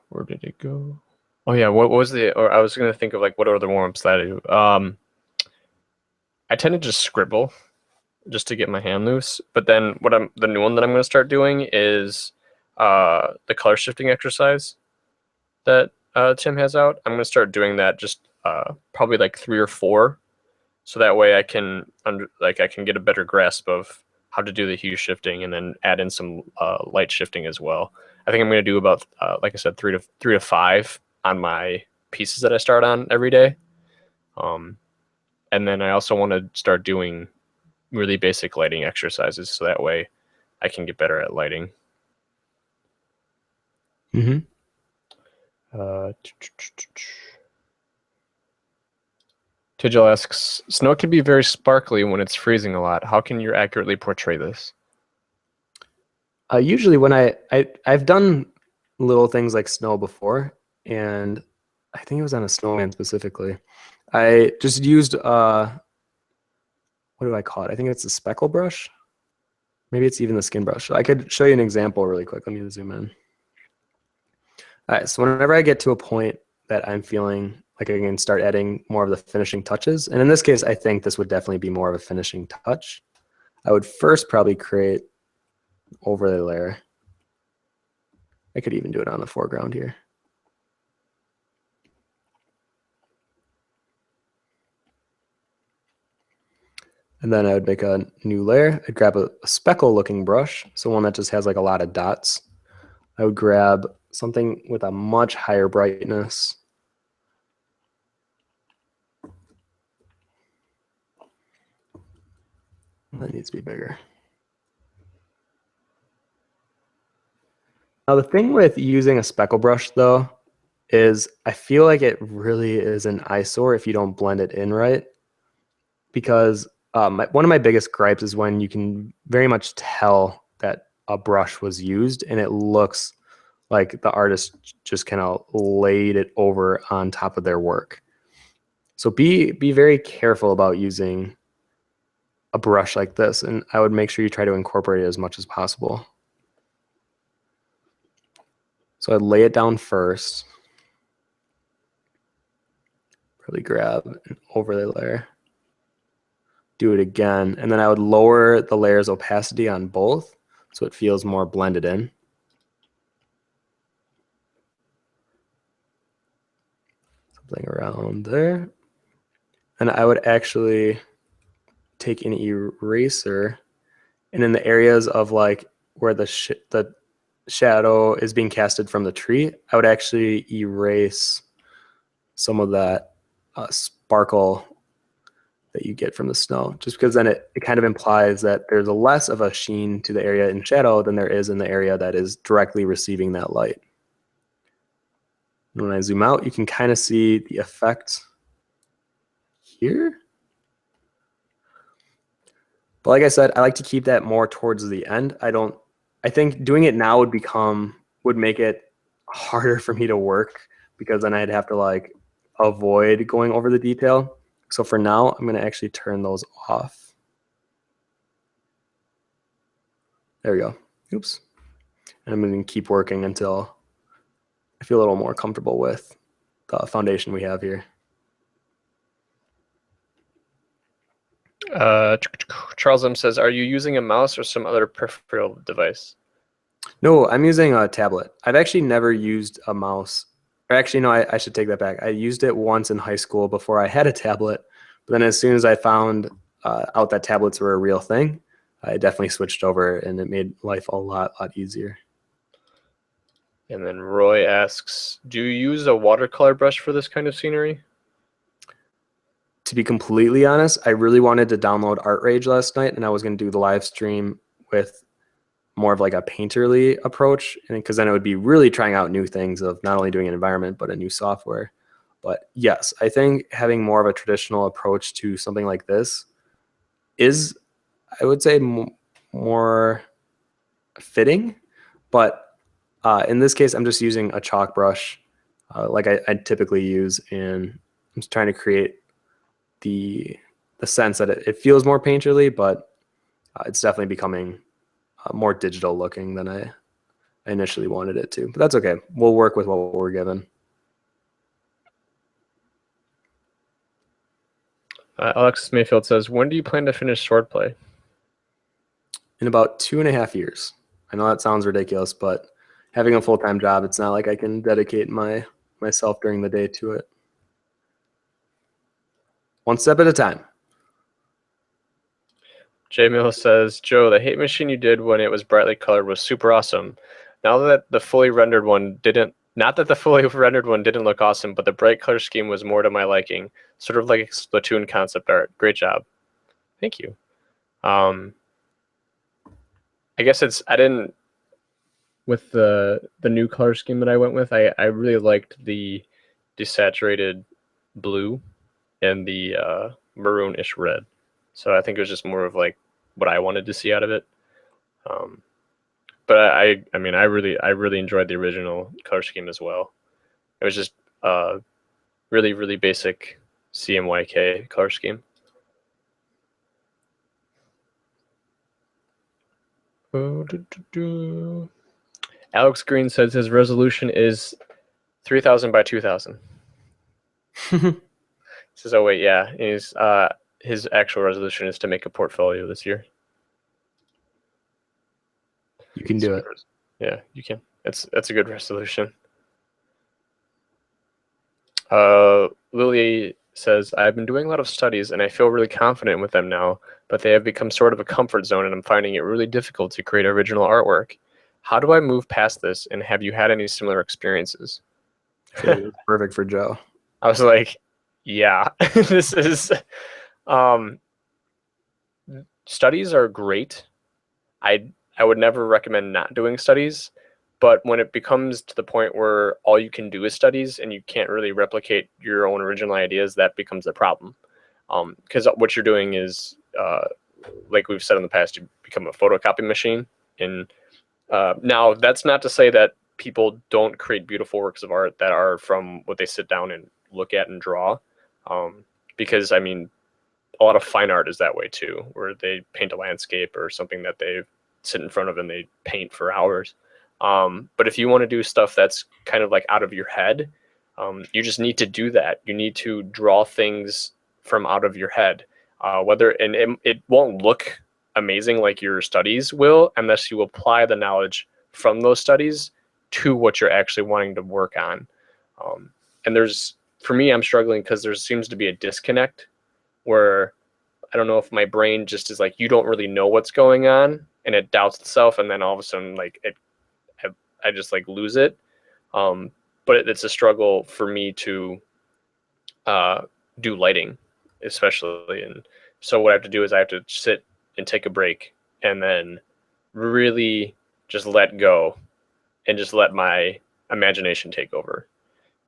Where did it go? Oh yeah, what was or I was gonna think of like what are the warm ups that I do. I tend to just scribble just to get my hand loose. But then the new one that I'm gonna start doing is the color shifting exercise that Tim has out. I'm gonna start doing that just probably like 3 or 4, so that way I can get a better grasp of how to do the hue shifting, and then add in some light shifting as well. I think I'm gonna do about like I said, 3 to 5 on my pieces that I start on every day. And then I also want to start doing really basic lighting exercises, so that way I can get better at lighting. Mm-hmm. Tijel asks, snow can be very sparkly when it's freezing a lot. How can you accurately portray this? Usually when I've done little things like snow before, and I think it was on a snowman specifically. I just used what do I call it? I think it's a speckle brush. Maybe it's even the skin brush. I could show you an example really quick. Let me zoom in. All right, so whenever I get to a point that I'm feeling like I can start adding more of the finishing touches, and in this case, I think this would definitely be more of a finishing touch. I would first probably create an overlay layer. I could even do it on the foreground here. And then I would make a new layer. I'd grab a speckle looking brush, so one that just has like a lot of dots. I would grab something with a much higher brightness. That needs to be bigger. Now the thing with using a speckle brush though is I feel like it really is an eyesore if you don't blend it in right, because one of my biggest gripes is when you can very much tell that a brush was used and it looks like the artist just kind of laid it over on top of their work. So be very careful about using a brush like this, and I would make sure you try to incorporate it as much as possible. So I'd lay it down first. Probably grab an overlay layer. Do it again. And then I would lower the layer's opacity on both so it feels more blended in. Something around there. And I would actually take an eraser, and in the areas of like where the shadow is being casted from the tree, I would actually erase some of that sparkle that you get from the snow, just because then it kind of implies that there's a less of a sheen to the area in shadow than there is in the area that is directly receiving that light. And when I zoom out, you can kind of see the effect here. But like I said, I like to keep that more towards the end. I think doing it now would make it harder for me to work, because then I'd have to like avoid going over the detail. So for now, I'm going to actually turn those off. There we go. Oops. And I'm going to keep working until I feel a little more comfortable with the foundation we have here. Charles M says, are you using a mouse or some other peripheral device? No, I'm using a tablet. I've actually never used a mouse. Or actually, no, I should take that back. I used it once in high school before I had a tablet. But then as soon as I found out that tablets were a real thing, I definitely switched over, and it made life a lot easier. And then Roy asks, do you use a watercolor brush for this kind of scenery? To be completely honest, I really wanted to download Art Rage last night, and I was going to do the live stream with more of like a painterly approach, and because then it would be really trying out new things of not only doing an environment but a new software. But yes, I think having more of a traditional approach to something like this is, I would say, more fitting. But in this case, I'm just using a chalk brush like I typically use, and I'm just trying to create the sense that it feels more painterly, but it's definitely becoming more digital looking than I initially wanted it to. But that's okay. We'll work with what we're given. Alexis Mayfield says, when do you plan to finish Swordplay? In about 2.5 years. I know that sounds ridiculous, but having a full-time job, it's not like I can dedicate myself during the day to it. One step at a time. J Mill says, Joe, the hate machine you did when it was brightly colored was super awesome. Now that the fully rendered one didn't, not that the fully rendered one didn't look awesome, but the bright color scheme was more to my liking. Sort of like Splatoon concept art. Great job. Thank you. I guess I didn't, with the new color scheme that I went with, I really liked the desaturated blue and the maroonish red. So I think it was just more of like what I wanted to see out of it. But I mean, I really enjoyed the original color scheme as well. It was just really basic CMYK color scheme. Alex Green says his resolution is 3000 by 2000. Says, oh wait, yeah, his actual resolution is to make a portfolio this year. You can do it. Yeah, you can. That's a good resolution. Lily says, I've been doing a lot of studies and I feel really confident with them now, but they have become sort of a comfort zone and I'm finding it really difficult to create original artwork. How do I move past this, and have you had any similar experiences? Perfect for Joe. I was like, yeah, this is, studies are great. I would never recommend not doing studies, but when it becomes to the point where all you can do is studies and you can't really replicate your own original ideas, that becomes a problem. Because what you're doing is, like we've said in the past, you become a photocopy machine. And now that's not to say that people don't create beautiful works of art that are from what they sit down and look at and draw. Because, I mean, a lot of fine art is that way too, where they paint a landscape or something that they sit in front of and they paint for hours. But if you want to do stuff that's kind of like out of your head, You just need to do that. You need to draw things from out of your head. It won't look amazing like your studies will unless you apply the knowledge from those studies to what you're actually wanting to work on. And for me, I'm struggling because there seems to be a disconnect where I don't know if my brain just is like, you don't really know what's going on, and it doubts itself, and then all of a sudden, like I just like lose it. But it's a struggle for me to do lighting, especially. And so what I have to do is I have to sit and take a break and then really just let go and just let my imagination take over.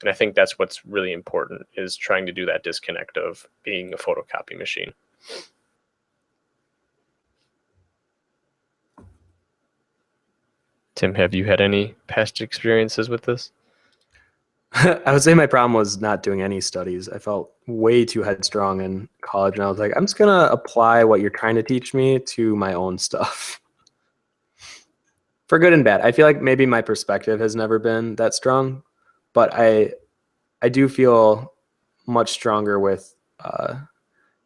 And I think that's what's really important, is trying to do that disconnect of being a photocopy machine. Tim, have you had any past experiences with this? I would say my problem was not doing any studies. I felt way too headstrong in college, and I was like, I'm just gonna apply what you're trying to teach me to my own stuff. For good and bad. I feel like maybe my perspective has never been that strong, but I do feel much stronger with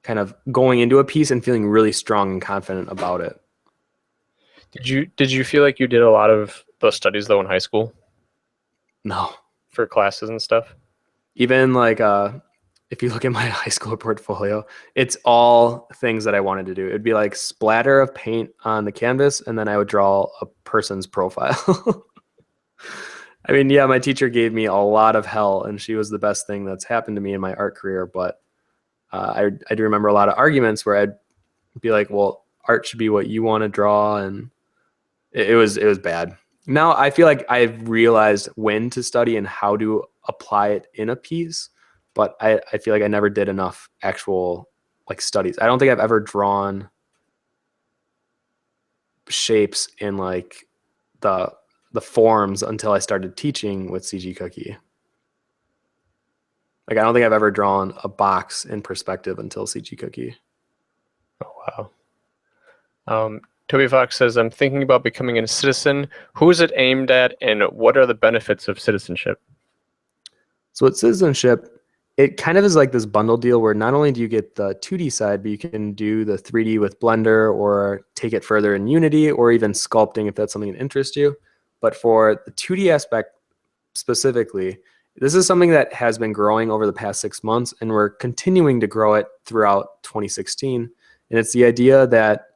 kind of going into a piece and feeling really strong and confident about it. Did you feel like you did a lot of those studies though in high school No. for classes and stuff? Even like if you look at my high school portfolio, it's all things that I wanted to do. It'd be like splatter of paint on the canvas, and then I would draw a person's profile. I mean, yeah, my teacher gave me a lot of hell, and she was the best thing that's happened to me in my art career. But I do remember a lot of arguments where I'd be like, well, art should be what you want to draw. And it was bad. Now I feel like I've realized when to study and how to apply it in a piece, but I feel like I never did enough actual like studies. I don't think I've ever drawn shapes in like the forms until I started teaching with CG Cookie. Like I don't think I've ever drawn a box in perspective until CG Cookie. Oh wow. Toby Fox says, I'm thinking about becoming a citizen. Who is it aimed at, and what are the benefits of citizenship? So with citizenship, it kind of is like this bundle deal where not only do you get the 2D side, but you can do the 3D with Blender or take it further in Unity or even sculpting if that's something that interests you. But for the 2D aspect specifically, this is something that has been growing over the past 6 months, and we're continuing to grow it throughout 2016. And it's the idea that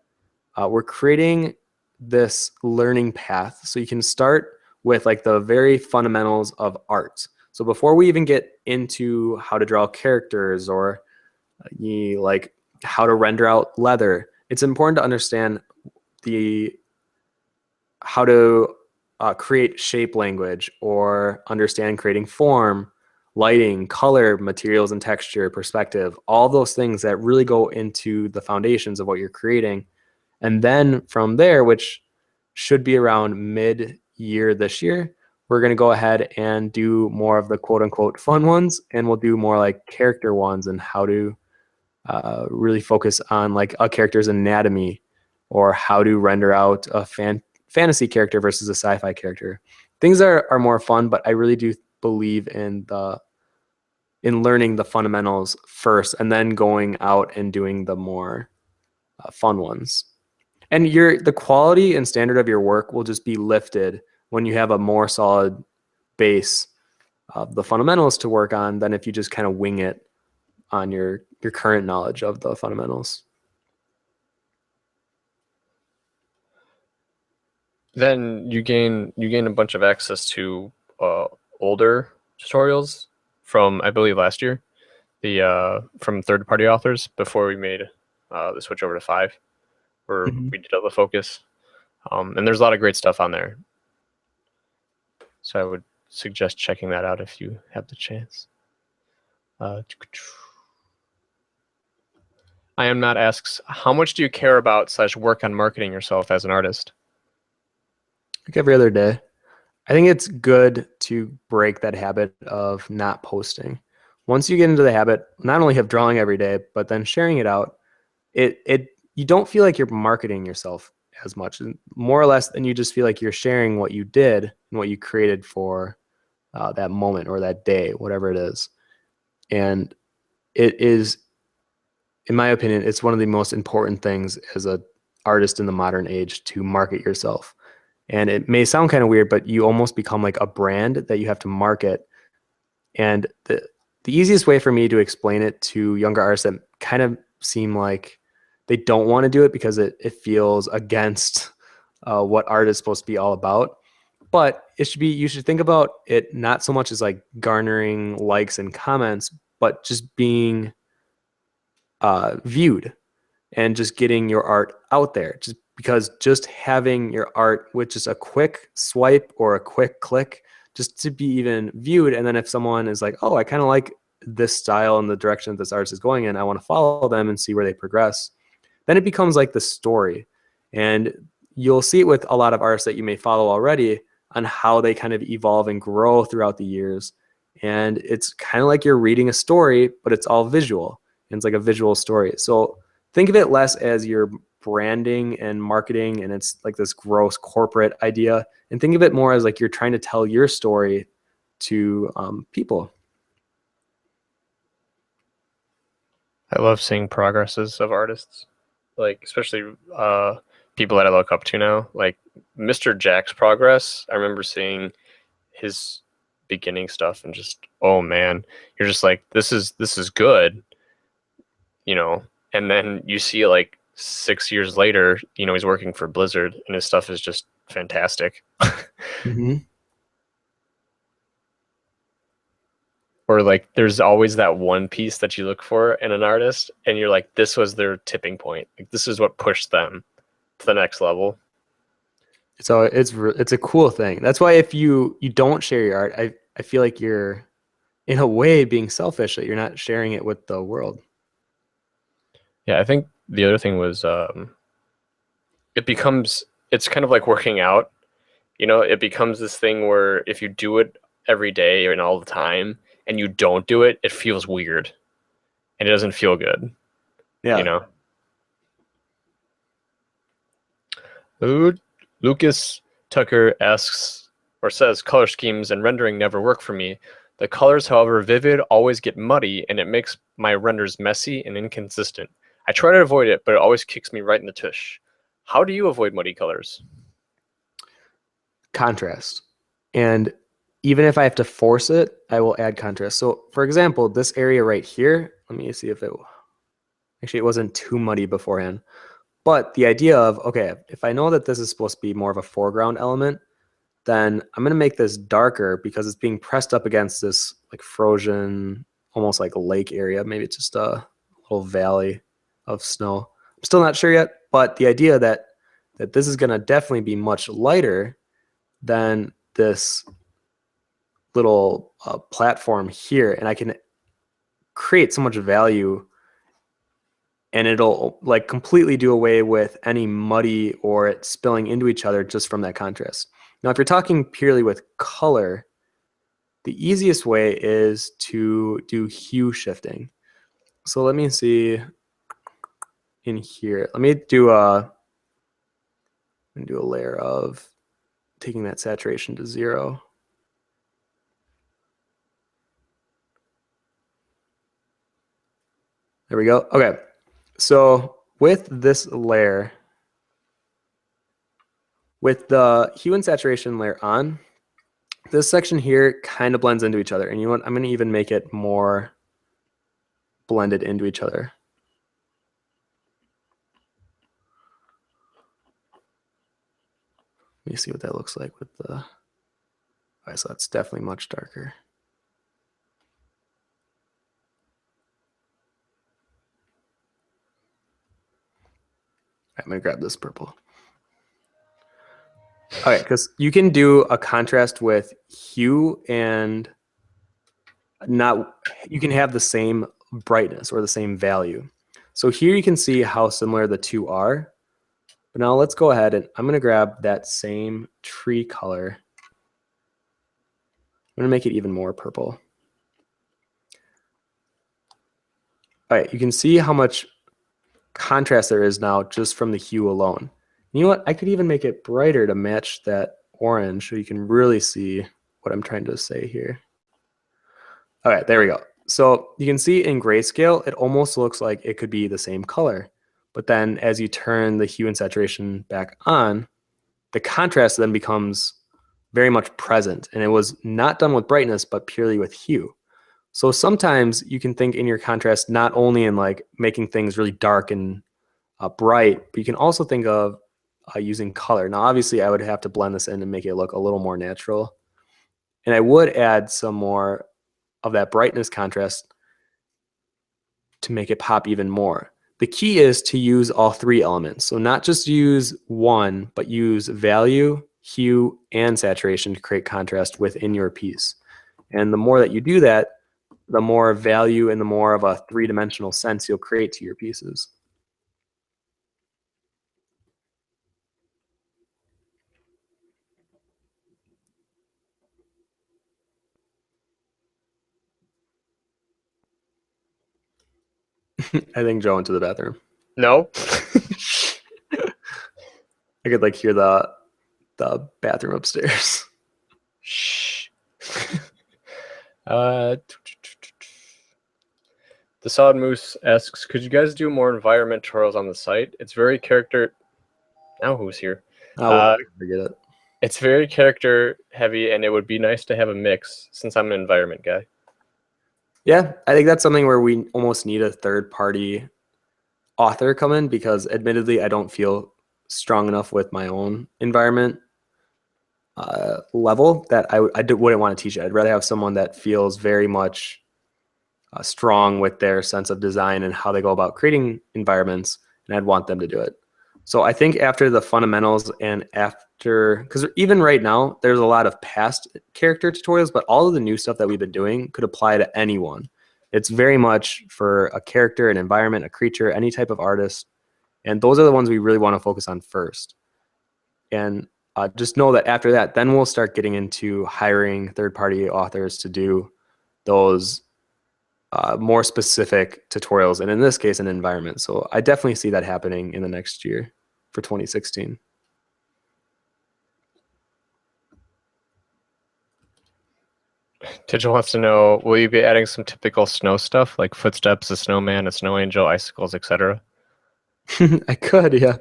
we're creating this learning path. So you can start with like the very fundamentals of art. So before we even get into how to draw characters or like how to render out leather, it's important to understand how to create shape language or understand creating form, lighting, color, materials and texture, perspective, all those things that really go into the foundations of what you're creating. And then from there, which should be around mid-year this year, we're going to go ahead and do more of the quote-unquote fun ones, and we'll do more like character ones and how to really focus on like a character's anatomy or how to render out a fantasy character versus a sci-fi character. Things are more fun, but I really do believe in learning the fundamentals first and then going out and doing the more fun ones. And the quality and standard of your work will just be lifted when you have a more solid base of the fundamentals to work on than if you just kind of wing it on your current knowledge of the fundamentals. Then you gain a bunch of access to older tutorials from, I believe, last year, from third-party authors before we made the switch over to 5, where we did all the focus. And there's a lot of great stuff on there. So I would suggest checking that out if you have the chance. I am not asks, how much do you care about / work on marketing yourself as an artist? Like every other day. I think it's good to break that habit of not posting. Once you get into the habit, not only of drawing every day, but then sharing it out, you don't feel like you're marketing yourself as much, more or less than you just feel like you're sharing what you did and what you created for that moment or that day, whatever it is. And it is, in my opinion, it's one of the most important things as an artist in the modern age to market yourself. And it may sound kind of weird, but you almost become like a brand that you have to market. And the easiest way for me to explain it to younger artists that kind of seem like they don't want to do it because it feels against what art is supposed to be all about. But it should be, you should think about it not so much as like garnering likes and comments, but just being viewed and just getting your art out there. Just because just having your art with just a quick swipe or a quick click, just to be even viewed. And then if someone is like, oh, I kind of like this style and the direction that this artist is going in, I want to follow them and see where they progress. Then it becomes like the story. And you'll see it with a lot of artists that you may follow already on how they kind of evolve and grow throughout the years. And it's kind of like you're reading a story, but it's all visual. And it's like a visual story. So think of it less as your branding and marketing, and it's like this gross corporate idea. And think of it more as like you're trying to tell your story to people. I love seeing progresses of artists, like especially people that I look up to now. Like Mr. Jack's progress, I remember seeing his beginning stuff and just, oh man, you're just like, this is good, you know. And then you see like 6 years later, you know, he's working for Blizzard and his stuff is just fantastic. Mm-hmm. Or like there's always that one piece that you look for in an artist and you're like, this was their tipping point. Like this is what pushed them to the next level. So it's a cool thing. That's why if you don't share your art, I feel like you're in a way being selfish that you're not sharing it with the world. Yeah, I think the other thing was it's kind of like working out. You know, it becomes this thing where if you do it every day and all the time and you don't do it, it feels weird and it doesn't feel good. Yeah. You know? Lucas Tucker asks or says, color schemes and rendering never work for me. The colors, however vivid, always get muddy and it makes my renders messy and inconsistent. I try to avoid it, but it always kicks me right in the tush. How do you avoid muddy colors? Contrast. And even if I have to force it, I will add contrast. So for example, this area right here, let me see if it wasn't too muddy beforehand. But the idea of, okay, if I know that this is supposed to be more of a foreground element, then I'm going to make this darker because it's being pressed up against this like frozen, almost like a lake area. Maybe it's just a little valley of snow. I'm still not sure yet, but the idea that this is going to definitely be much lighter than this little platform here, and I can create so much value, and it'll like completely do away with any muddy or it spilling into each other just from that contrast. Now, if you're talking purely with color, the easiest way is to do hue shifting. So let me see in here. Let me do a layer of taking that saturation to 0. There we go. Okay. So with this layer, with the hue and saturation layer on, this section here kind of blends into each other. And you know what? I'm going to even make it more blended into each other. Let me see what that looks like with the... All right, so that's definitely much darker. I'm going to grab this purple. Okay, because you can do a contrast with hue and you can have the same brightness or the same value. So here you can see how similar the two are. But now let's go ahead and I'm going to grab that same tree color. I'm going to make it even more purple. All right, you can see how much contrast there is now just from the hue alone. You know what? I could even make it brighter to match that orange so you can really see what I'm trying to say here. All right, there we go. So you can see in grayscale, it almost looks like it could be the same color. But then as you turn the hue and saturation back on, the contrast then becomes very much present. And it was not done with brightness, but purely with hue. So sometimes you can think in your contrast not only in like making things really dark and bright, but you can also think of using color. Now, obviously, I would have to blend this in and make it look a little more natural. And I would add some more of that brightness contrast to make it pop even more. The key is to use all three elements. So not just use one, but use value, hue, and saturation to create contrast within your piece. And the more that you do that, the more value and the more of a three-dimensional sense you'll create to your pieces. I think Joe went to the bathroom. No. I could like hear the bathroom upstairs. Shh. The Solid Moose asks, could you guys do more environment tutorials on the site? It's very character. Now who's here? Forget it. It's very character heavy, and it would be nice to have a mix since I'm an environment guy. Yeah, I think that's something where we almost need a third-party author come in, because admittedly, I don't feel strong enough with my own environment level that I wouldn't want to teach it. I'd rather have someone that feels very much strong with their sense of design and how they go about creating environments, and I'd want them to do it. So I think after the fundamentals and after, because even right now, there's a lot of past character tutorials, but all of the new stuff that we've been doing could apply to anyone. It's very much for a character, an environment, a creature, any type of artist. And those are the ones we really want to focus on first. And just know that after that, then we'll start getting into hiring third-party authors to do those more specific tutorials, and in this case, an environment. So I definitely see that happening in the next year for 2016. Digital wants to know, will you be adding some typical snow stuff like footsteps, a snowman, a snow angel, icicles, etc.? I could, yeah.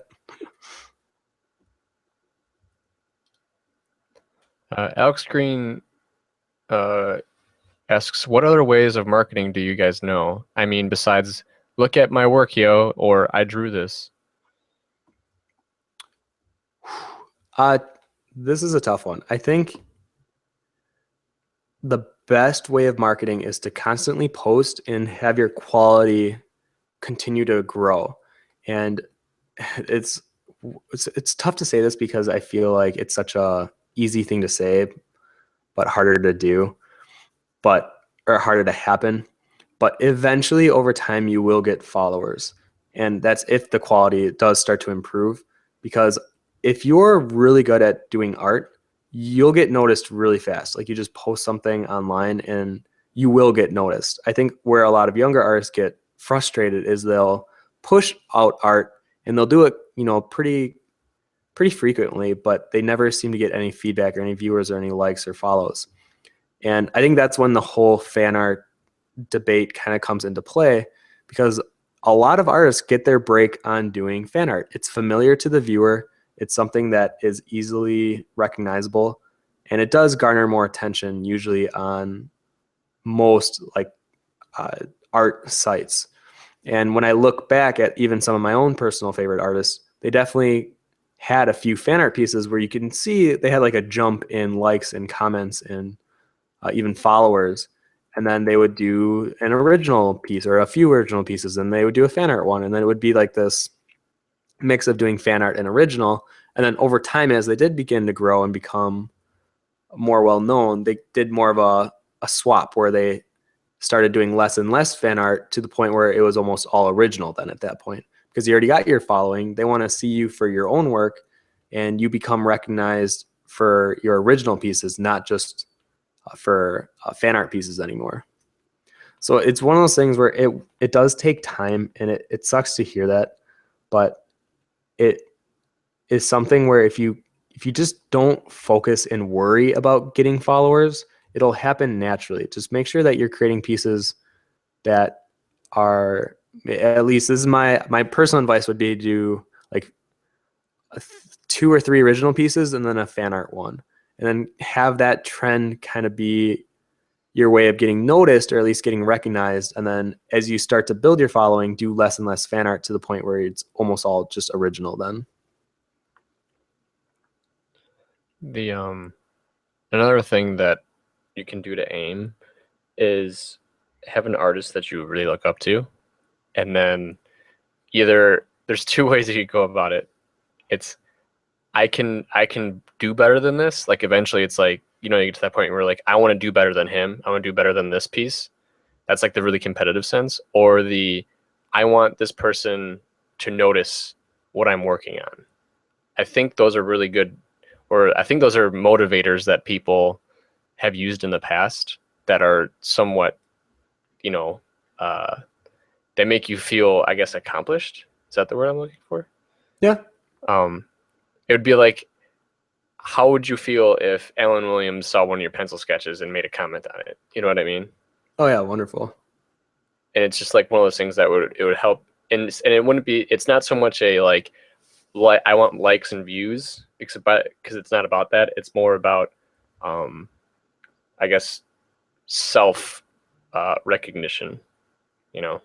Alex Green asks, what other ways of marketing do you guys know? I mean, besides, look at my work, yo, or I drew this. This is a tough one. I think the best way of marketing is to constantly post and have your quality continue to grow. And it's tough to say this because I feel like it's such a easy thing to say, but harder to do, or harder to happen. But eventually over time, you will get followers. And that's if the quality does start to improve, because if you're really good at doing art, you'll get noticed really fast. Like you just post something online and you will get noticed. I think where a lot of younger artists get frustrated is they'll push out art and they'll do it, pretty frequently, but they never seem to get any feedback or any viewers or any likes or follows. And I think that's when the whole fan art debate kind of comes into play, because a lot of artists get their break on doing fan art. It's familiar to the viewer. It's something that is easily recognizable, and it does garner more attention usually on most art sites. And when I look back at even some of my own personal favorite artists, they definitely had a few fan art pieces where you can see they had like a jump in likes and comments and even followers. And then they would do an original piece or a few original pieces, and they would do a fan art one. And then it would be like this mix of doing fan art and original. And then over time, as they did begin to grow and become more well-known, they did more of a swap where they started doing less and less fan art to the point where it was almost all original then at that point, because you already got your following. They want to see you for your own work, and you become recognized for your original pieces, not just for fan art pieces anymore. So it's one of those things where it does take time, and it sucks to hear that, but it is something where if you if you just don't focus and worry about getting followers, it'll happen naturally. Just make sure that you're creating pieces that are, at least this is my personal advice would be to do like 2 or 3 original pieces and then a fan art one, and then have that trend kind of be your way of getting noticed or at least getting recognized. And then as you start to build your following, do less and less fan art to the point where it's almost all just original then. The another thing that you can do to aim is have an artist that you really look up to, and then either there's 2 ways that you go about it. It's I can do better than this. Like eventually it's like, you know, you get to that point where like I want to do better than him. I want to do better than this piece. That's like the really competitive sense. Or the I want this person to notice what I'm working on. I think those are really good, or I think those are motivators that people have used in the past that are somewhat, you know, they make you feel, I guess, accomplished. Is that the word I'm looking for? Yeah. It would be like, how would you feel if Alan Williams saw one of your pencil sketches and made a comment on it? You know what I mean? Oh yeah, wonderful. And it's just like one of those things that would help. And it wouldn't be, it's not so much a like I want likes and views because it's not about that. It's more about, I guess, self recognition, you know?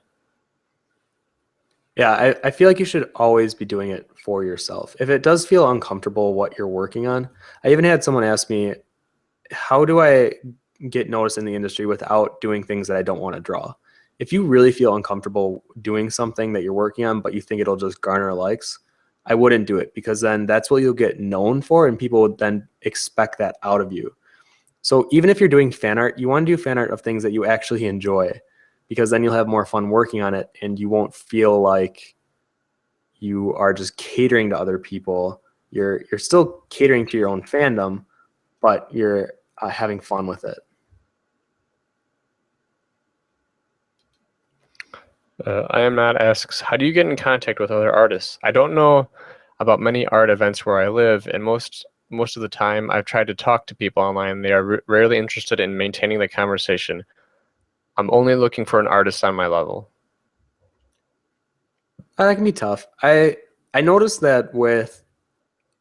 Yeah, I feel like you should always be doing it for yourself. If it does feel uncomfortable what you're working on, I even had someone ask me, how do I get noticed in the industry without doing things that I don't want to draw? If you really feel uncomfortable doing something that you're working on, but you think it'll just garner likes, I wouldn't do it, because then that's what you'll get known for, and people would then expect that out of you. So even if you're doing fan art, you want to do fan art of things that you actually enjoy, because then you'll have more fun working on it and you won't feel like you are just catering to other people. You're still catering to your own fandom, but you're having fun with it. I am not asks, how do you get in contact with other artists? I don't know about many art events where I live, and most of the time I've tried to talk to people online. They are rarely interested in maintaining the conversation. I'm only looking for an artist on my level. That can be tough. I noticed that with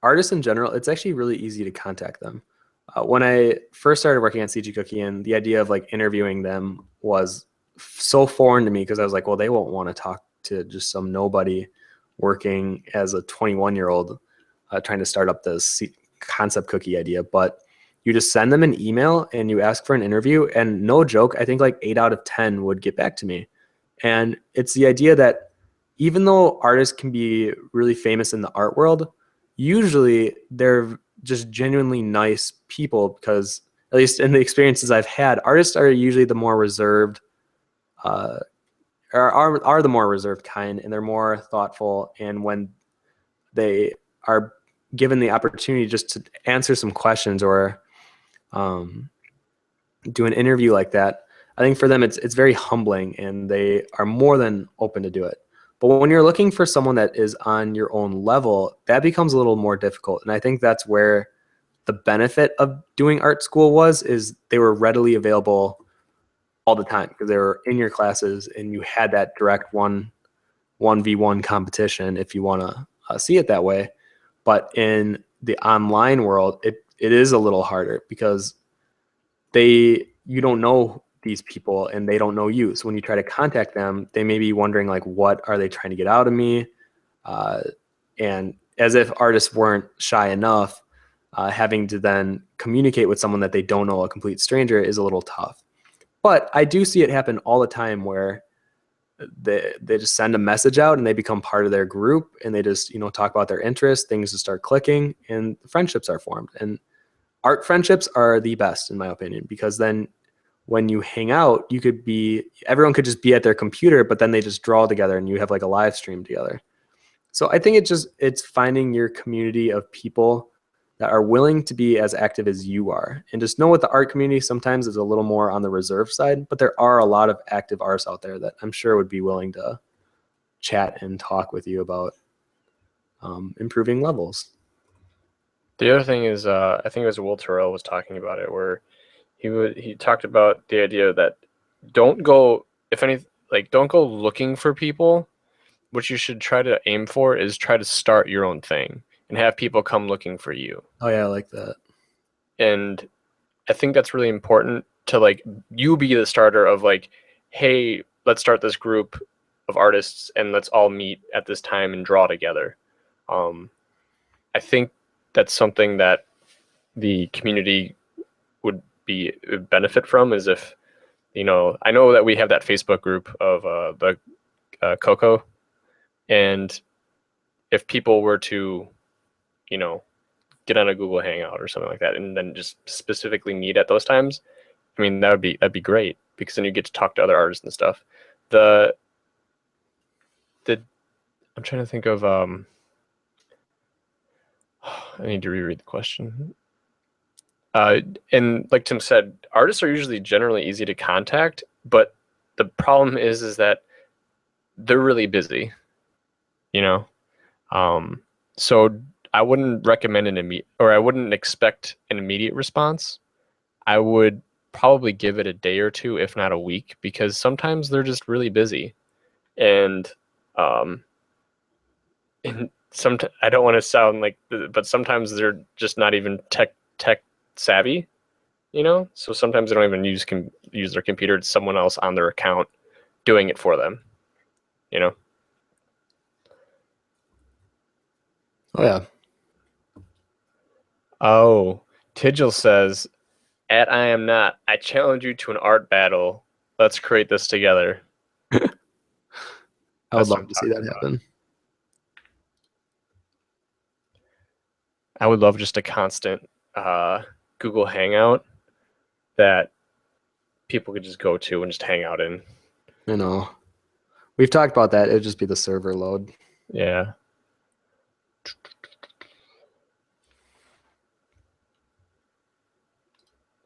artists in general, it's actually really easy to contact them. When I first started working at CG Cookie, and the idea of like interviewing them was so foreign to me, because I was like, well, they won't want to talk to just some nobody working as a 21-year-old trying to start up this concept cookie idea. But you just send them an email and you ask for an interview, and no joke, I think like 8 out of 10 would get back to me. And it's the idea that even though artists can be really famous in the art world, usually they're just genuinely nice people, because at least in the experiences I've had, artists are usually the more reserved, are the more reserved kind, and they're more thoughtful. And when they are given the opportunity just to answer some questions or do an interview like that, I think for them it's very humbling, and they are more than open to do it. But when you're looking for someone that is on your own level, that becomes a little more difficult. And I think that's where the benefit of doing art school is they were readily available all the time, because they were in your classes and you had that direct 1v1 competition, if you want to see it that way. But in the online world, it is a little harder, because you don't know these people and they don't know you. So when you try to contact them, they may be wondering like, what are they trying to get out of me? And as if artists weren't shy enough, having to then communicate with someone that they don't know, a complete stranger, is a little tough. But I do see it happen all the time, where they just send a message out and they become part of their group, and they just, talk about their interests, things just start clicking, and friendships are formed. And art friendships are the best, in my opinion, because then when you hang out, everyone could just be at their computer, but then they just draw together and you have like a live stream together. So I think it's finding your community of people that are willing to be as active as you are. And just know, with the art community, sometimes is a little more on the reserve side, but there are a lot of active artists out there that I'm sure would be willing to chat and talk with you about improving levels. The other thing is, I think it was Will Terrell was talking about it, where he talked about the idea that don't go don't go looking for people. What you should try to aim for is try to start your own thing and have people come looking for you. Oh yeah, I like that. And I think that's really important to like you be the starter of like, hey, let's start this group of artists and let's all meet at this time and draw together. I think that's something that the community would benefit from is if, I know that we have that Facebook group of the Coco, and if people were to, get on a Google Hangout or something like that, and then just specifically meet at those times, I mean, that'd be great because then you get to talk to other artists and stuff. The I'm trying to think of I need to reread the question. And like Tim said, artists are usually generally easy to contact, but the problem is that they're really busy, So I wouldn't recommend I wouldn't expect an immediate response. I would probably give it a day or two, if not a week, because sometimes they're just really busy, and I don't want to sound like, but sometimes they're just not even tech savvy, So sometimes they don't even use their computer. It's someone else on their account doing it for them, Oh yeah. Oh, Tigil says, "At I am not. I challenge you to an art battle. Let's create this together." I would That's what love I'm to see that talking about. happen. I would love just a constant Google Hangout that people could just go to and just hang out in. I know. We've talked about that. It'd just be the server load. Yeah.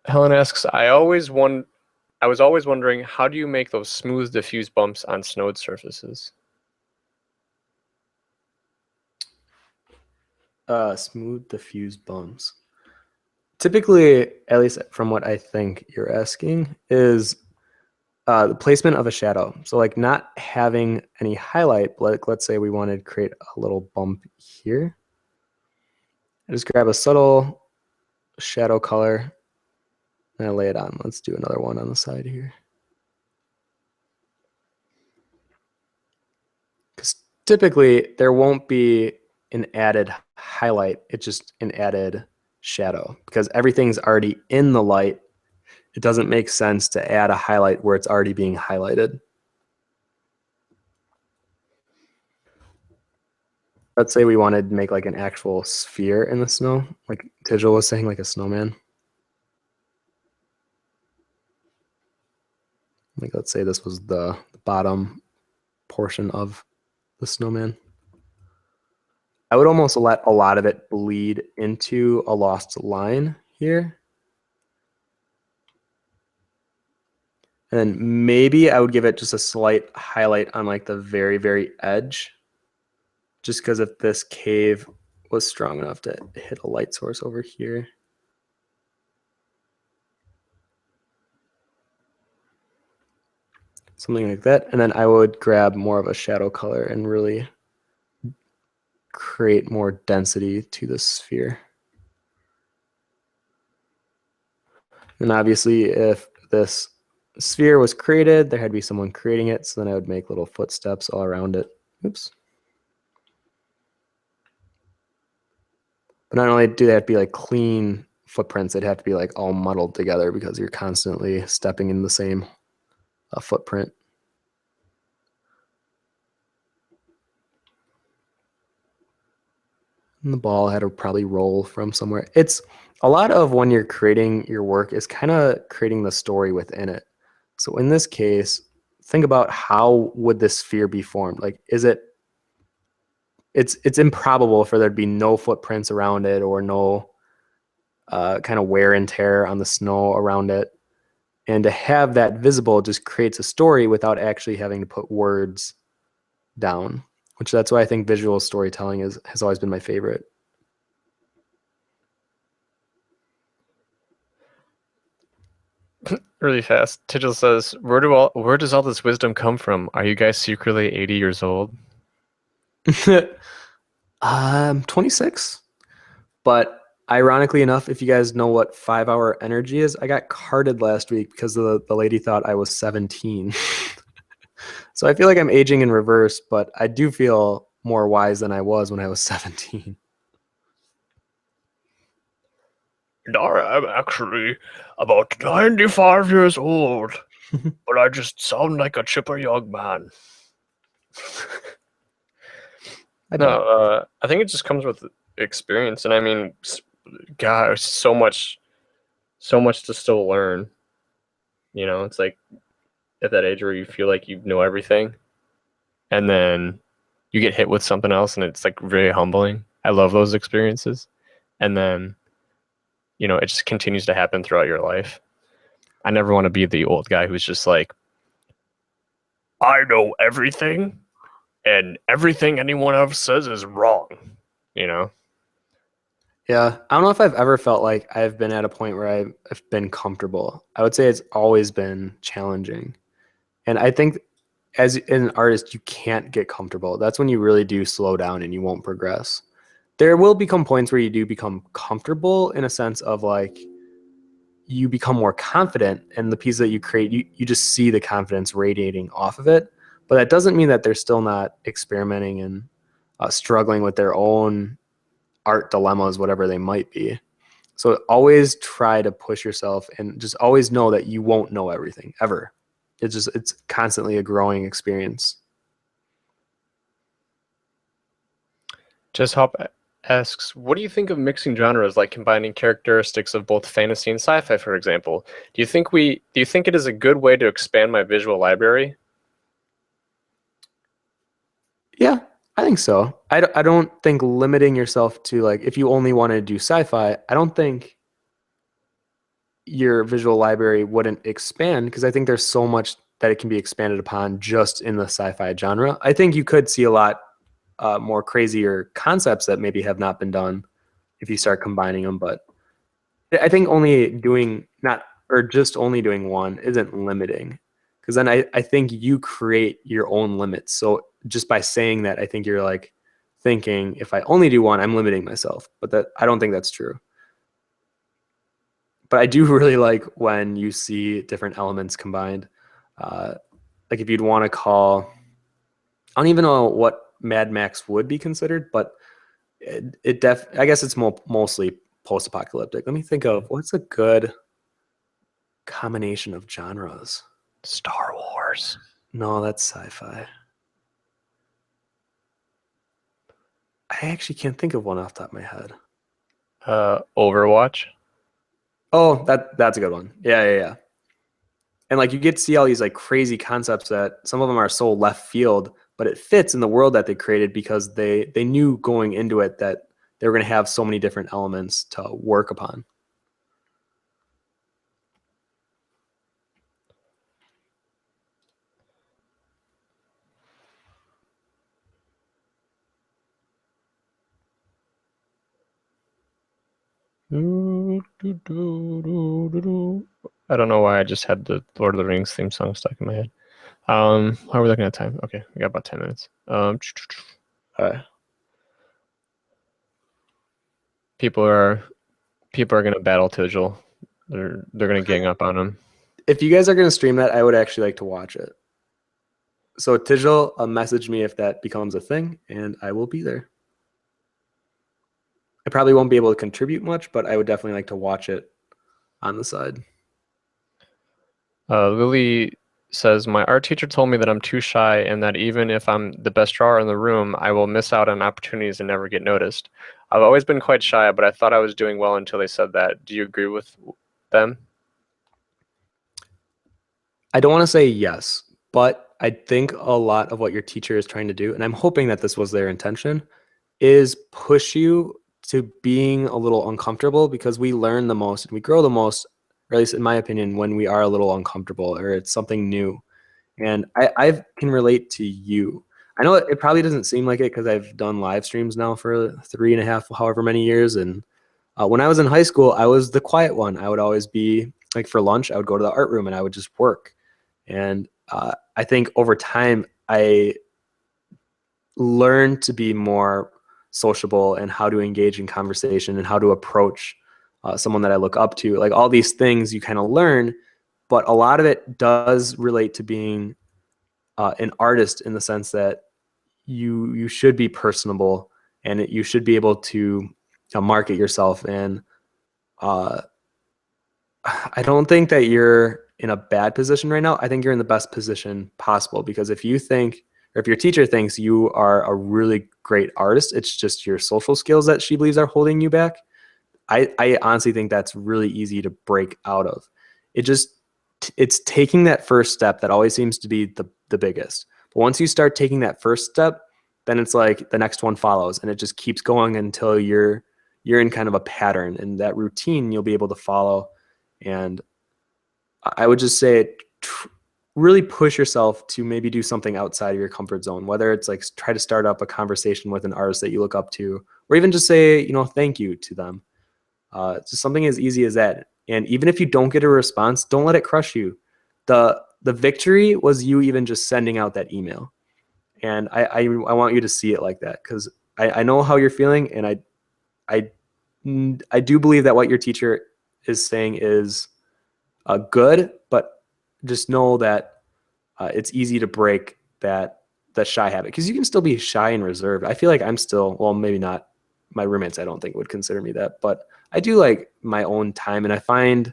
Helen asks, I was always wondering, how do you make those smooth diffuse bumps on snowed surfaces? Smooth diffuse bumps. Typically, at least from what I think you're asking, is the placement of a shadow. So like not having any highlight, but like let's say we wanted to create a little bump here. I just grab a subtle shadow color and I lay it on. Let's do another one on the side here. Because typically there won't be an added highlight. It's just an added shadow because everything's already in the light. It doesn't make sense to add a highlight where it's already being highlighted. Let's say we wanted to make like an actual sphere in the snow, like Tigil was saying, like a snowman. Like let's say this was the bottom portion of the snowman. I would almost let a lot of it bleed into a lost line here. And then maybe I would give it just a slight highlight on like the very, very edge. Just because if this cave was strong enough to hit a light source over here. Something like that. And then I would grab more of a shadow color and really create more density to the sphere. And obviously if this sphere was created, there had to be someone creating it. So then I would make little footsteps all around it. Oops. But not only do they have to be like clean footprints, they'd have to be like all muddled together because you're constantly stepping in the same footprint. And the ball had to probably roll from somewhere. It's a lot of when you're creating your work is kind of creating the story within it. So in this case, think about how would this sphere be formed? Like, it's improbable for there to be no footprints around it or no kind of wear and tear on the snow around it. And to have that visible just creates a story without actually having to put words down, which that's why I think visual storytelling has always been my favorite. Really fast. Tigil says, where does all this wisdom come from? Are you guys secretly 80 years old? I'm 26, but ironically enough, if you guys know what 5-hour energy is, I got carded last week because the lady thought I was 17. So I feel like I'm aging in reverse, but I do feel more wise than I was when I was 17. I'm actually about 95 years old, but I just sound like a chipper young man. I think it just comes with experience, and I mean, God, so much to still learn. You know, it's like at that age where you feel like you know everything, and then you get hit with something else, and it's like very humbling. I love those experiences, and then it just continues to happen throughout your life. I never want to be the old guy who's just like, I know everything, and everything anyone else says is wrong. Yeah, I don't know if I've ever felt like I've been at a point where I've been comfortable. I would say it's always been challenging. And I think as an artist, you can't get comfortable. That's when you really do slow down and you won't progress. There will become points where you do become comfortable in a sense of like you become more confident, and the piece that you create, you just see the confidence radiating off of it. But that doesn't mean that they're still not experimenting and struggling with their own art dilemmas, whatever they might be. So always try to push yourself and just always know that you won't know everything ever. It's constantly a growing experience. Just Hop asks, what do you think of mixing genres, like combining characteristics of both fantasy and sci-fi, for example? Do you think it is a good way to expand my visual library? Yeah, I think so. I don't think limiting yourself to like, if you only want to do sci-fi, I don't think your visual library wouldn't expand, because I think there's so much that it can be expanded upon just in the sci-fi genre. I think you could see a lot more crazier concepts that maybe have not been done if you start combining them. But I think only doing just only doing one isn't limiting, because then I think you create your own limits. So just by saying that, I think you're like thinking, if I only do one, I'm limiting myself. But I don't think that's true. But I do really like when you see different elements combined. Like if you'd want to call, I don't even know what Mad Max would be considered, but I guess it's mostly post-apocalyptic. Let me think of what's a good combination of genres. Star Wars. No, that's sci-fi. I actually can't think of one off the top of my head. Overwatch. Oh, that's a good one. Yeah. And like you get to see all these like crazy concepts that some of them are so left field, but it fits in the world that they created because they knew going into it that they were going to have so many different elements to work upon. I don't know why I just had the Lord of the Rings theme song stuck in my head. How are we looking at time? Okay, we got about 10 minutes. All right. People are gonna battle Tigil. They're gonna gang up on him. If you guys are gonna stream that, I would actually like to watch it. So Tigil, message me if that becomes a thing, and I will be there. I probably won't be able to contribute much, but I would definitely like to watch it on the side. Lily says, my art teacher told me that I'm too shy and that even if I'm the best drawer in the room, I will miss out on opportunities and never get noticed. I've always been quite shy, but I thought I was doing well until they said that. Do you agree with them? I don't want to say yes, but I think a lot of what your teacher is trying to do, and I'm hoping that this was their intention, is push you to being a little uncomfortable, because we learn the most and we grow the most, or at least in my opinion, when we are a little uncomfortable or it's something new. And I can relate to you. I know it probably doesn't seem like it because I've done live streams now for 3.5, however many years. And when I was in high school, I was the quiet one. I would always be like for lunch, I would go to the art room and I would just work. And I think over time, I learned to be more sociable and how to engage in conversation and how to approach someone that I look up to. Like all these things you kind of learn, but a lot of it does relate to being an artist in the sense that you should be personable and you should be able to market yourself. And I don't think that you're in a bad position right now. I think you're in the best position possible, because if you think, or if your teacher thinks you are a really great artist, it's just your social skills that she believes are holding you back. I honestly think that's really easy to break out of. It's taking that first step that always seems to be the biggest. But once you start taking that first step, then it's like the next one follows, and it just keeps going until you're in kind of a pattern, and that routine you'll be able to follow. And I would just say really push yourself to maybe do something outside of your comfort zone, whether it's like try to start up a conversation with an artist that you look up to, or even just say, thank you to them. Just something as easy as that. And even if you don't get a response, don't let it crush you. The victory was you even just sending out that email. And I want you to see it like that, because I know how you're feeling, and I do believe that what your teacher is saying is good, but just know that it's easy to break the shy habit, because you can still be shy and reserved. I feel like I'm still, well, maybe not. My roommates, I don't think, would consider me that, but I do like my own time, and I find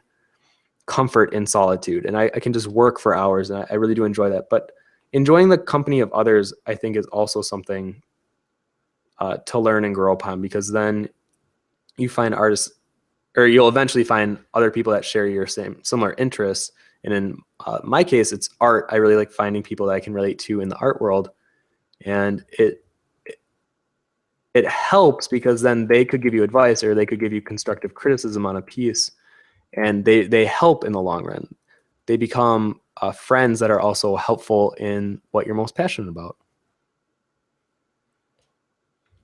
comfort in solitude, and I can just work for hours, and I really do enjoy that. But enjoying the company of others, I think, is also something to learn and grow upon, because then you find artists, or you'll eventually find other people that share your similar interests. And in my case, it's art. I really like finding people that I can relate to in the art world, and it helps, because then they could give you advice, or they could give you constructive criticism on a piece, and they help in the long run. They become friends that are also helpful in what you're most passionate about.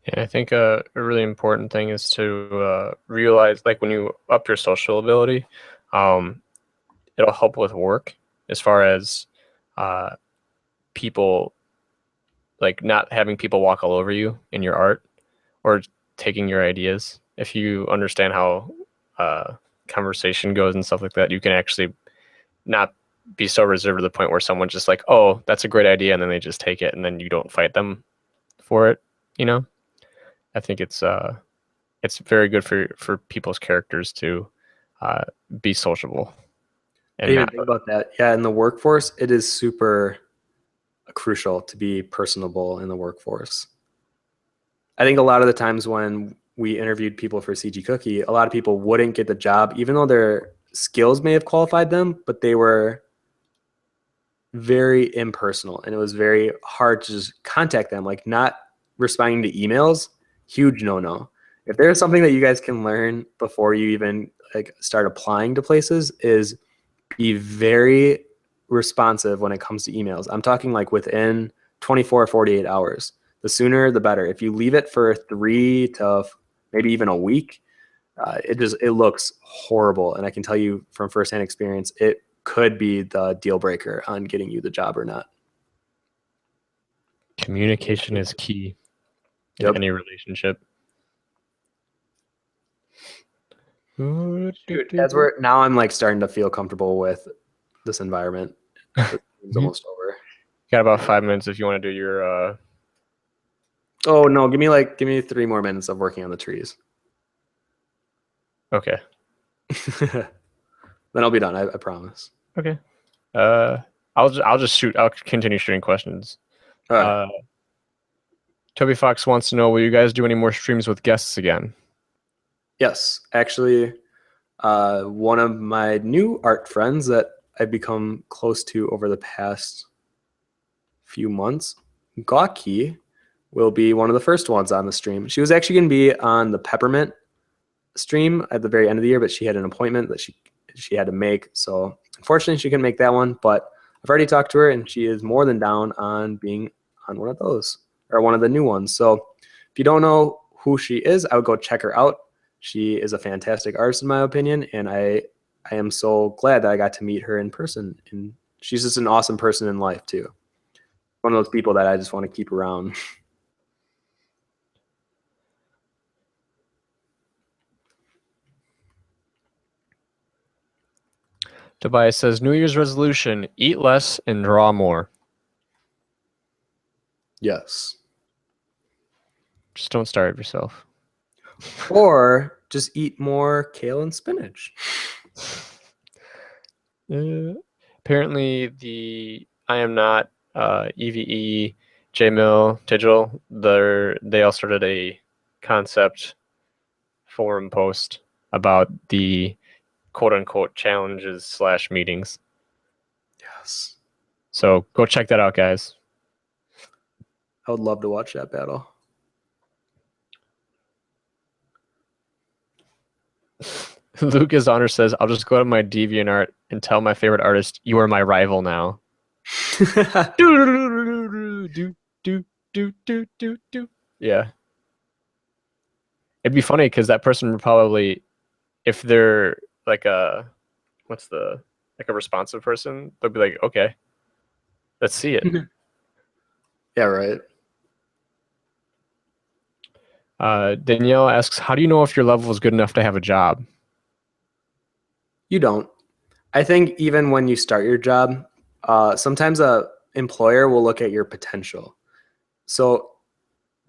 Yeah, I think a really important thing is to realize, like, when you up your social ability, it'll help with work, as far as people, like, not having people walk all over you in your art or taking your ideas. If you understand how conversation goes and stuff like that, you can actually not be so reserved to the point where someone's just like, oh, that's a great idea, and then they just take it, and then you don't fight them for it. I think it's very good for people's characters to be sociable. And I didn't even think about that. Yeah, in the workforce, it is super crucial to be personable in the workforce. I think a lot of the times when we interviewed people for CG Cookie, a lot of people wouldn't get the job, even though their skills may have qualified them, but they were very impersonal, and it was very hard to just contact them. Like, not responding to emails, huge no-no. If there's something that you guys can learn before you even like start applying to places, is be very responsive when it comes to emails. I'm talking like within 24 or 48 hours. The sooner the better. If you leave it for 3 to maybe even a week, it looks horrible. And I can tell you from firsthand experience, it could be the deal breaker on getting you the job or not. Communication is key in any relationship. Dude, now I'm like starting to feel comfortable with this environment. It's almost over. Got about 5 minutes if you want to do your Oh no, give me 3 more minutes of working on the trees. Okay. Then I'll be done, I promise. Okay. I'll just shoot. I'll continue shooting questions. All right. Toby Fox wants to know, will you guys do any more streams with guests again? Yes, actually, one of my new art friends that I've become close to over the past few months, Gawky, will be one of the first ones on the stream. She was actually going to be on the Peppermint stream at the very end of the year, but she had an appointment that she had to make. So unfortunately, she couldn't make that one, but I've already talked to her, and she is more than down on being on one of those, or one of the new ones. So if you don't know who she is, I would go check her out. She is a fantastic artist in my opinion, and I I am so glad that I got to meet her in person. And she's just an awesome person in life too. One of those people that I just want to keep around. Tobias says, New Year's resolution, eat less and draw more. Yes. Just don't starve yourself. Or just eat more kale and spinach. Apparently, the I Am Not, EVE, JMill, Digital, they all started a concept forum post about the quote-unquote challenges / meetings. Yes. So go check that out, guys. I would love to watch that battle. Lucas Honor says, I'll just go to my DeviantArt and tell my favorite artist, you are my rival now. Yeah. It'd be funny because that person would probably, if they're like a responsive person, they'll be like, okay, let's see it. Yeah, right. Danielle asks, how do you know if your level is good enough to have a job? You don't. I think even when you start your job, sometimes a employer will look at your potential. So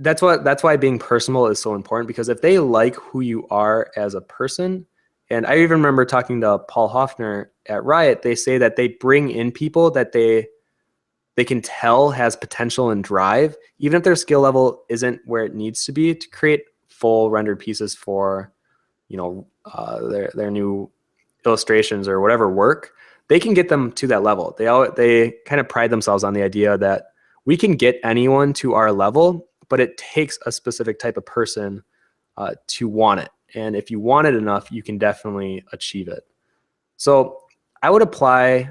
that's why being personable is so important, because if they like who you are as a person, and I even remember talking to Paul Hoffner at Riot, they say that they bring in people that they can tell has potential and drive, even if their skill level isn't where it needs to be, to create full rendered pieces for, their new illustrations or whatever work. They can get them to that level. They kind of pride themselves on the idea that we can get anyone to our level, but it takes a specific type of person to want it. And if you want it enough, you can definitely achieve it. So I would apply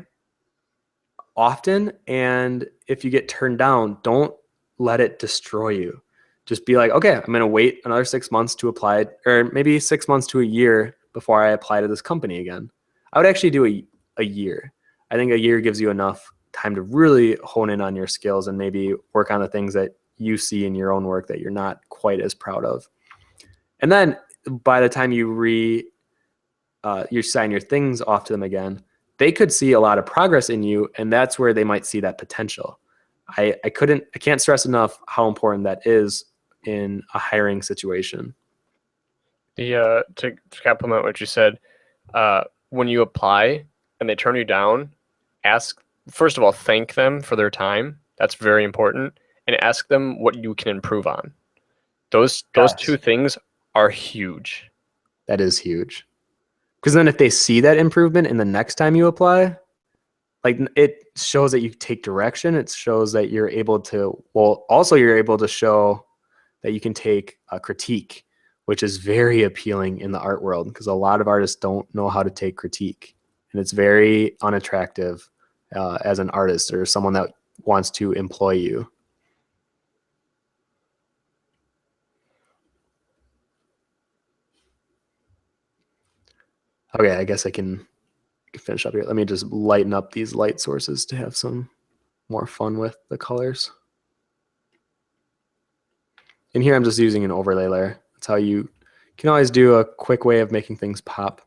often, and if you get turned down, don't let it destroy you. Just be like, okay, I'm going to wait another 6 months to apply, or maybe 6 months to a year before I apply to this company again. I would actually do a year. I think a year gives you enough time to really hone in on your skills and maybe work on the things that you see in your own work that you're not quite as proud of. And then by the time you sign your things off to them again, they could see a lot of progress in you, and that's where they might see that potential. I can't stress enough how important that is in a hiring situation. To complement what you said, when you apply and they turn you down, first of all, thank them for their time. That's very important. And ask them what you can improve on. Those two things are huge. That is huge. Because then if they see that improvement in the next time you apply, like, it shows that you take direction. It shows that you're able to, you're able to show that you can take a critique, which is very appealing in the art world, because a lot of artists don't know how to take critique. And it's very unattractive as an artist or someone that wants to employ you. Okay, I guess I can finish up here. Let me just lighten up these light sources to have some more fun with the colors. And here I'm just using an overlay layer. That's how you can always do a quick way of making things pop.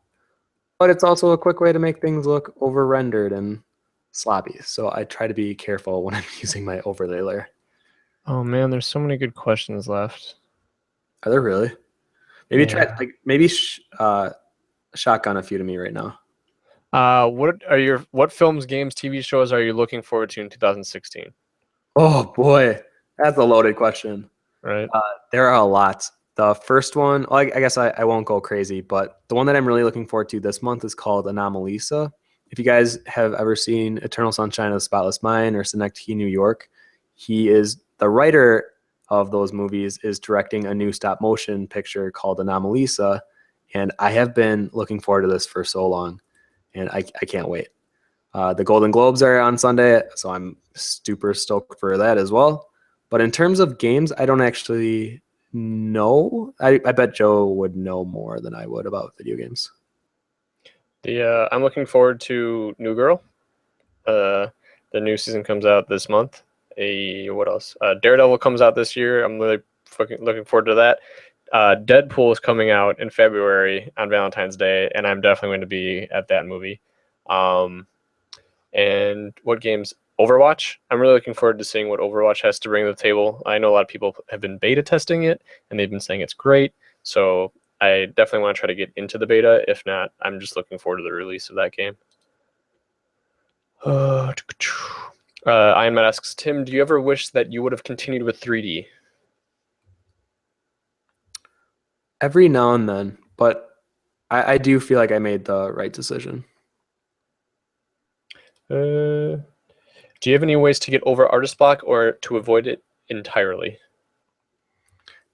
But it's also a quick way to make things look over-rendered and sloppy. So I try to be careful when I'm using my overlay layer. Oh man, there's so many good questions left. Are there really? Maybe shotgun a few to me right now. What films, games, TV shows are you looking forward to in 2016? Oh boy, that's a loaded question. Right. There are a lot. The first one, I guess I won't go crazy, but the one that I'm really looking forward to this month is called Anomalisa. If you guys have ever seen Eternal Sunshine of the Spotless Mind or Synecdoche, New York, he is the writer of those movies, is directing a new stop motion picture called Anomalisa. And I have been looking forward to this for so long, and I can't wait. The Golden Globes are on Sunday, so I'm super stoked for that as well. But in terms of games, I don't actually know. I bet Joe would know more than I would about video games. I'm looking forward to New Girl. The new season comes out this month. What else? Daredevil comes out this year. I'm really fucking looking forward to that. Deadpool is coming out in February on Valentine's Day, and I'm definitely going to be at that movie. And what games? Overwatch. I'm really looking forward to seeing what Overwatch has to bring to the table. I know a lot of people have been beta testing it, and they've been saying it's great. So I definitely want to try to get into the beta. If not, I'm just looking forward to the release of that game. Iron Man asks, Tim, do you ever wish that you would have continued with 3D? Every now and then, but I do feel like I made the right decision. Do you have any ways to get over artist block or to avoid it entirely?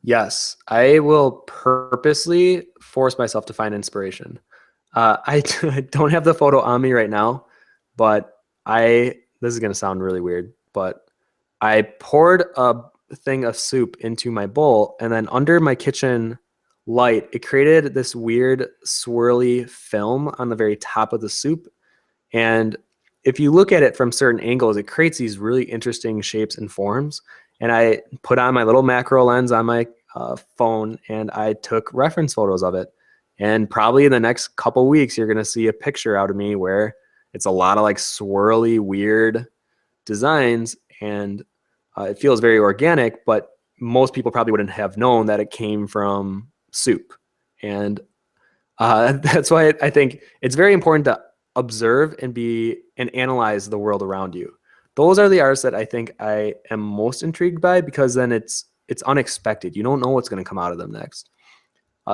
Yes, I will purposely force myself to find inspiration. I don't have the photo on me right now, but this is going to sound really weird, but I poured a thing of soup into my bowl, and then under my kitchen light, it created this weird swirly film on the very top of the soup. And if you look at it from certain angles, it creates these really interesting shapes and forms. And I put on my little macro lens on my phone, and I took reference photos of it. And probably in the next couple weeks, you're going to see a picture out of me where it's a lot of like swirly, weird designs. And it feels very organic, but most people probably wouldn't have known that it came from soup. And that's why I think it's very important to observe and analyze the world around you. Those are the artists that I think I am most intrigued by, because then it's unexpected. You don't know what's going to come out of them next.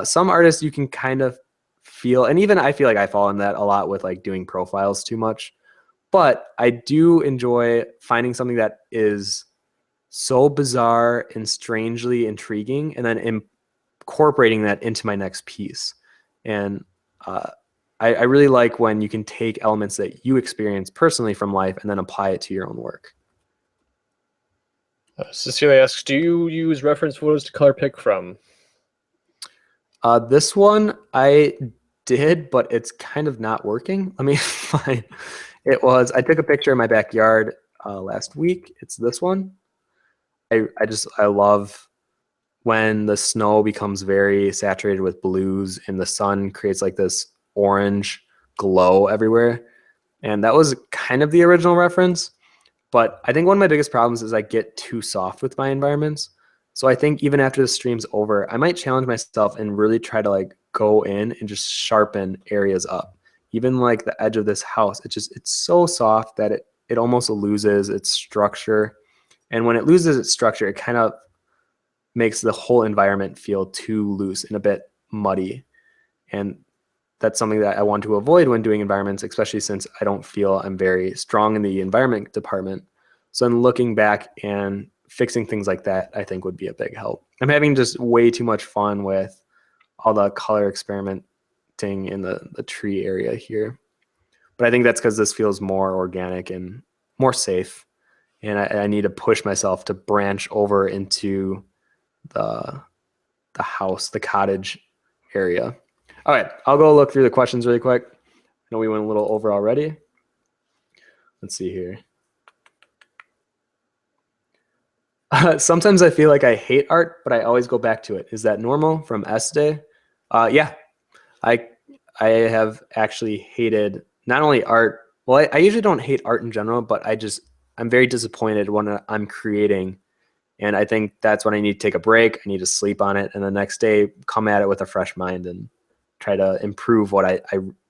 Some artists you can kind of feel, and even I feel like I fall in that a lot with like doing profiles too much. But I do enjoy finding something that is so bizarre and strangely intriguing, and then incorporating that into my next piece. And I really like when you can take elements that you experience personally from life and then apply it to your own work. Cecilia asks, do you use reference photos to color pick from? This one I did, but it's kind of not working. Let me find. I took a picture in my backyard last week. It's this one. I love when the snow becomes very saturated with blues and the sun creates like this orange glow everywhere. And that was kind of the original reference. But I think one of my biggest problems is I get too soft with my environments. So I think even after the stream's over, I might challenge myself and really try to like go in and just sharpen areas up. Even like the edge of this house, it's so soft that it almost loses its structure. And when it loses its structure, it kind of makes the whole environment feel too loose and a bit muddy. And that's something that I want to avoid when doing environments, especially since I don't feel I'm very strong in the environment department. So in looking back and fixing things like that, I think would be a big help. I'm having just way too much fun with all the color experimenting in the tree area here. But I think that's because this feels more organic and more safe. And I need to push myself to branch over into the house, the cottage area. All right, I'll go look through the questions really quick. I know we went a little over already. Let's see here. Sometimes I feel like I hate art, but I always go back to it. Is that normal? From S Day? Yeah, I have actually hated not only art. Well, I usually don't hate art in general, but I'm very disappointed when I'm creating. And I think that's when I need to take a break. I need to sleep on it. And the next day, come at it with a fresh mind and try to improve what I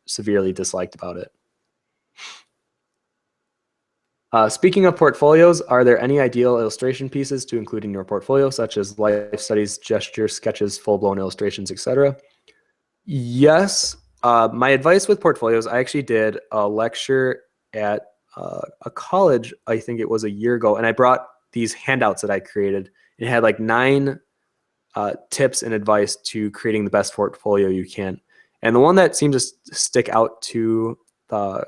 severely disliked about it. Speaking of portfolios, are there any ideal illustration pieces to include in your portfolio, such as life studies, gesture, sketches, full-blown illustrations, etc.? Yes. My advice with portfolios, I actually did a lecture at a college, I think it was a year ago, and I brought these handouts that I created. It had like 9 tips and advice to creating the best portfolio you can. And the one that seemed to stick out to the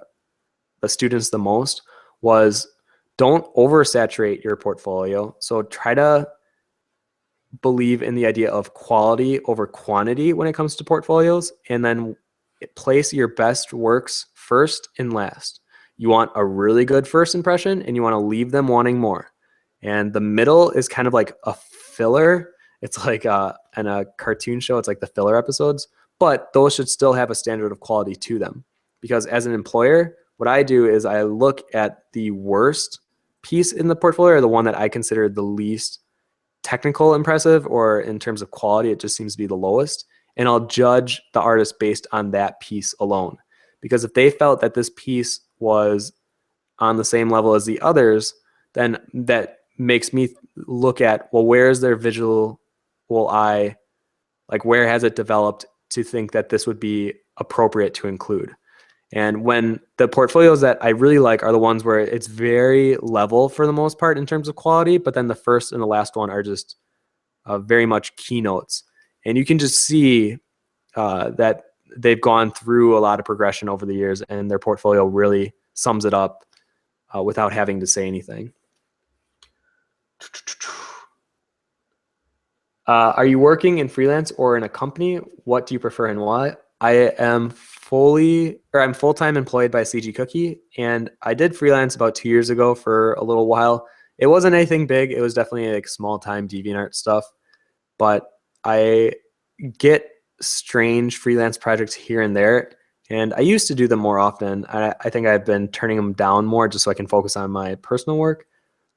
students the most was don't oversaturate your portfolio. So try to believe in the idea of quality over quantity when it comes to portfolios. And then place your best works first and last. You want a really good first impression, and you want to leave them wanting more. And the middle is kind of like a filler. It's like in a cartoon show, it's like the filler episodes, but those should still have a standard of quality to them. Because as an employer, what I do is I look at the worst piece in the portfolio, or the one that I consider the least technical impressive, or in terms of quality, it just seems to be the lowest. And I'll judge the artist based on that piece alone. Because if they felt that this piece was on the same level as the others, then that makes me look at, well, where is their visual eye? Like, where has it developed to think that this would be appropriate to include? And when the portfolios that I really like are the ones where it's very level for the most part in terms of quality, but then the first and the last one are just very much keynotes. And you can just see that they've gone through a lot of progression over the years, and their portfolio really sums it up without having to say anything. Are you working in freelance or in a company? What do you prefer and why? I'm full-time employed by CG Cookie, and I did freelance about 2 years ago for a little while. It wasn't anything big. It was definitely like small-time DeviantArt stuff, but I get strange freelance projects here and there, and I used to do them more often. I think I've been turning them down more just so I can focus on my personal work.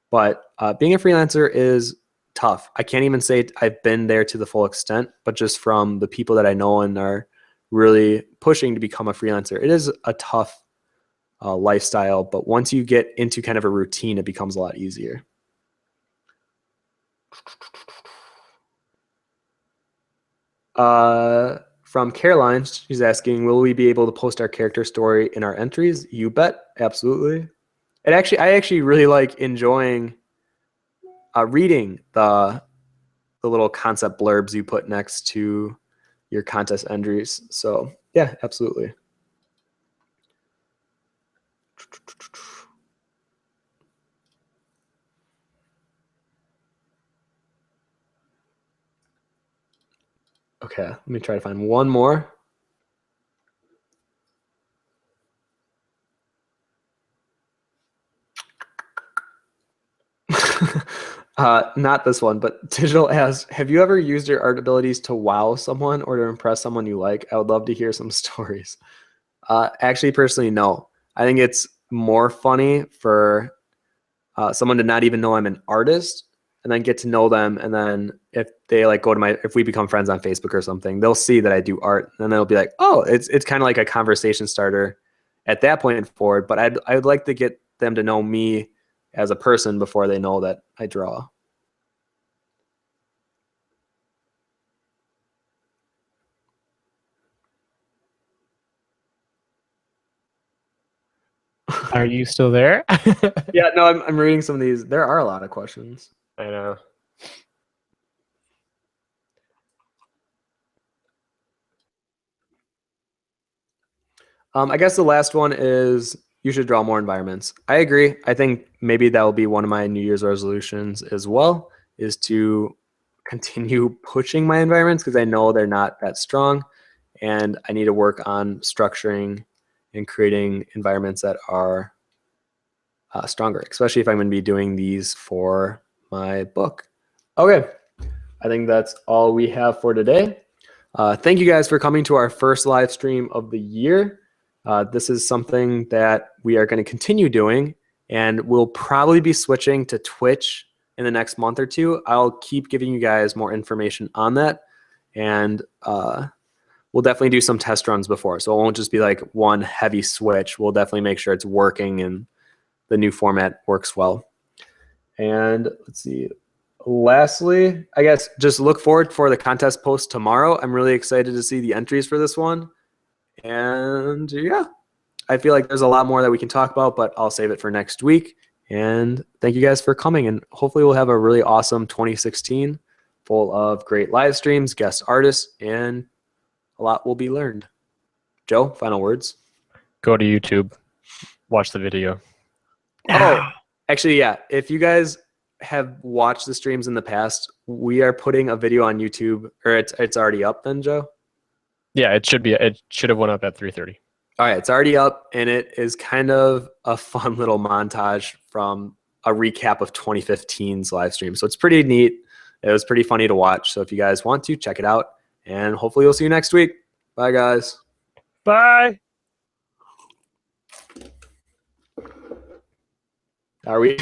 But being a freelancer is tough. I can't even say I've been there to the full extent, but just from the people that I know and are really pushing to become a freelancer, it is a tough lifestyle. But once you get into kind of a routine, it becomes a lot easier. From Caroline, she's asking, will we be able to post our character story in our entries? You bet. Absolutely. I actually really like enjoying reading the little concept blurbs you put next to your contest entries. So yeah, absolutely. Okay, let me try to find one more. Not this one, but Digital asks, have you ever used your art abilities to wow someone or to impress someone you like? I would love to hear some stories. Actually, personally, no. I think it's more funny for someone to not even know I'm an artist and then get to know them. And then if they like go to if we become friends on Facebook or something, they'll see that I do art, and then they'll be like, oh, it's kind of like a conversation starter at that point forward. But I'd like to get them to know me as a person before they know that I draw. Are you still there? Yeah, no, I'm reading some of these. There are a lot of questions. I know. I guess the last one is you should draw more environments. I agree. I think maybe that will be one of my New Year's resolutions as well, is to continue pushing my environments, because I know they're not that strong, and I need to work on structuring and creating environments that are stronger, especially if I'm going to be doing these for my book. Okay, I think that's all we have for today. Thank you guys for coming to our first live stream of the year. This is something that we are going to continue doing, and we'll probably be switching to Twitch in the next month or two. I'll keep giving you guys more information on that, and we'll definitely do some test runs before. So it won't just be like one heavy switch. We'll definitely make sure it's working and the new format works well. And let's see. Lastly, I guess just look forward for the contest post tomorrow. I'm really excited to see the entries for this one. And yeah, I feel like there's a lot more that we can talk about, but I'll save it for next week. And thank you guys for coming. And hopefully we'll have a really awesome 2016 full of great live streams, guest artists, and a lot will be learned. Joe, final words? Go to YouTube. Watch the video. Oh, actually, yeah. If you guys have watched the streams in the past, we are putting a video on YouTube, or it's already up then, Joe? Yeah, it should be. It should have went up at 3:30. All right, it's already up, and it is kind of a fun little montage from a recap of 2015's live stream. So it's pretty neat. It was pretty funny to watch. So if you guys want to, check it out. And hopefully we'll see you next week. Bye, guys. Bye. Are we?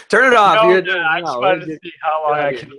Turn it off. No, You're- yeah, I just no, wanted to see how long I Yeah. can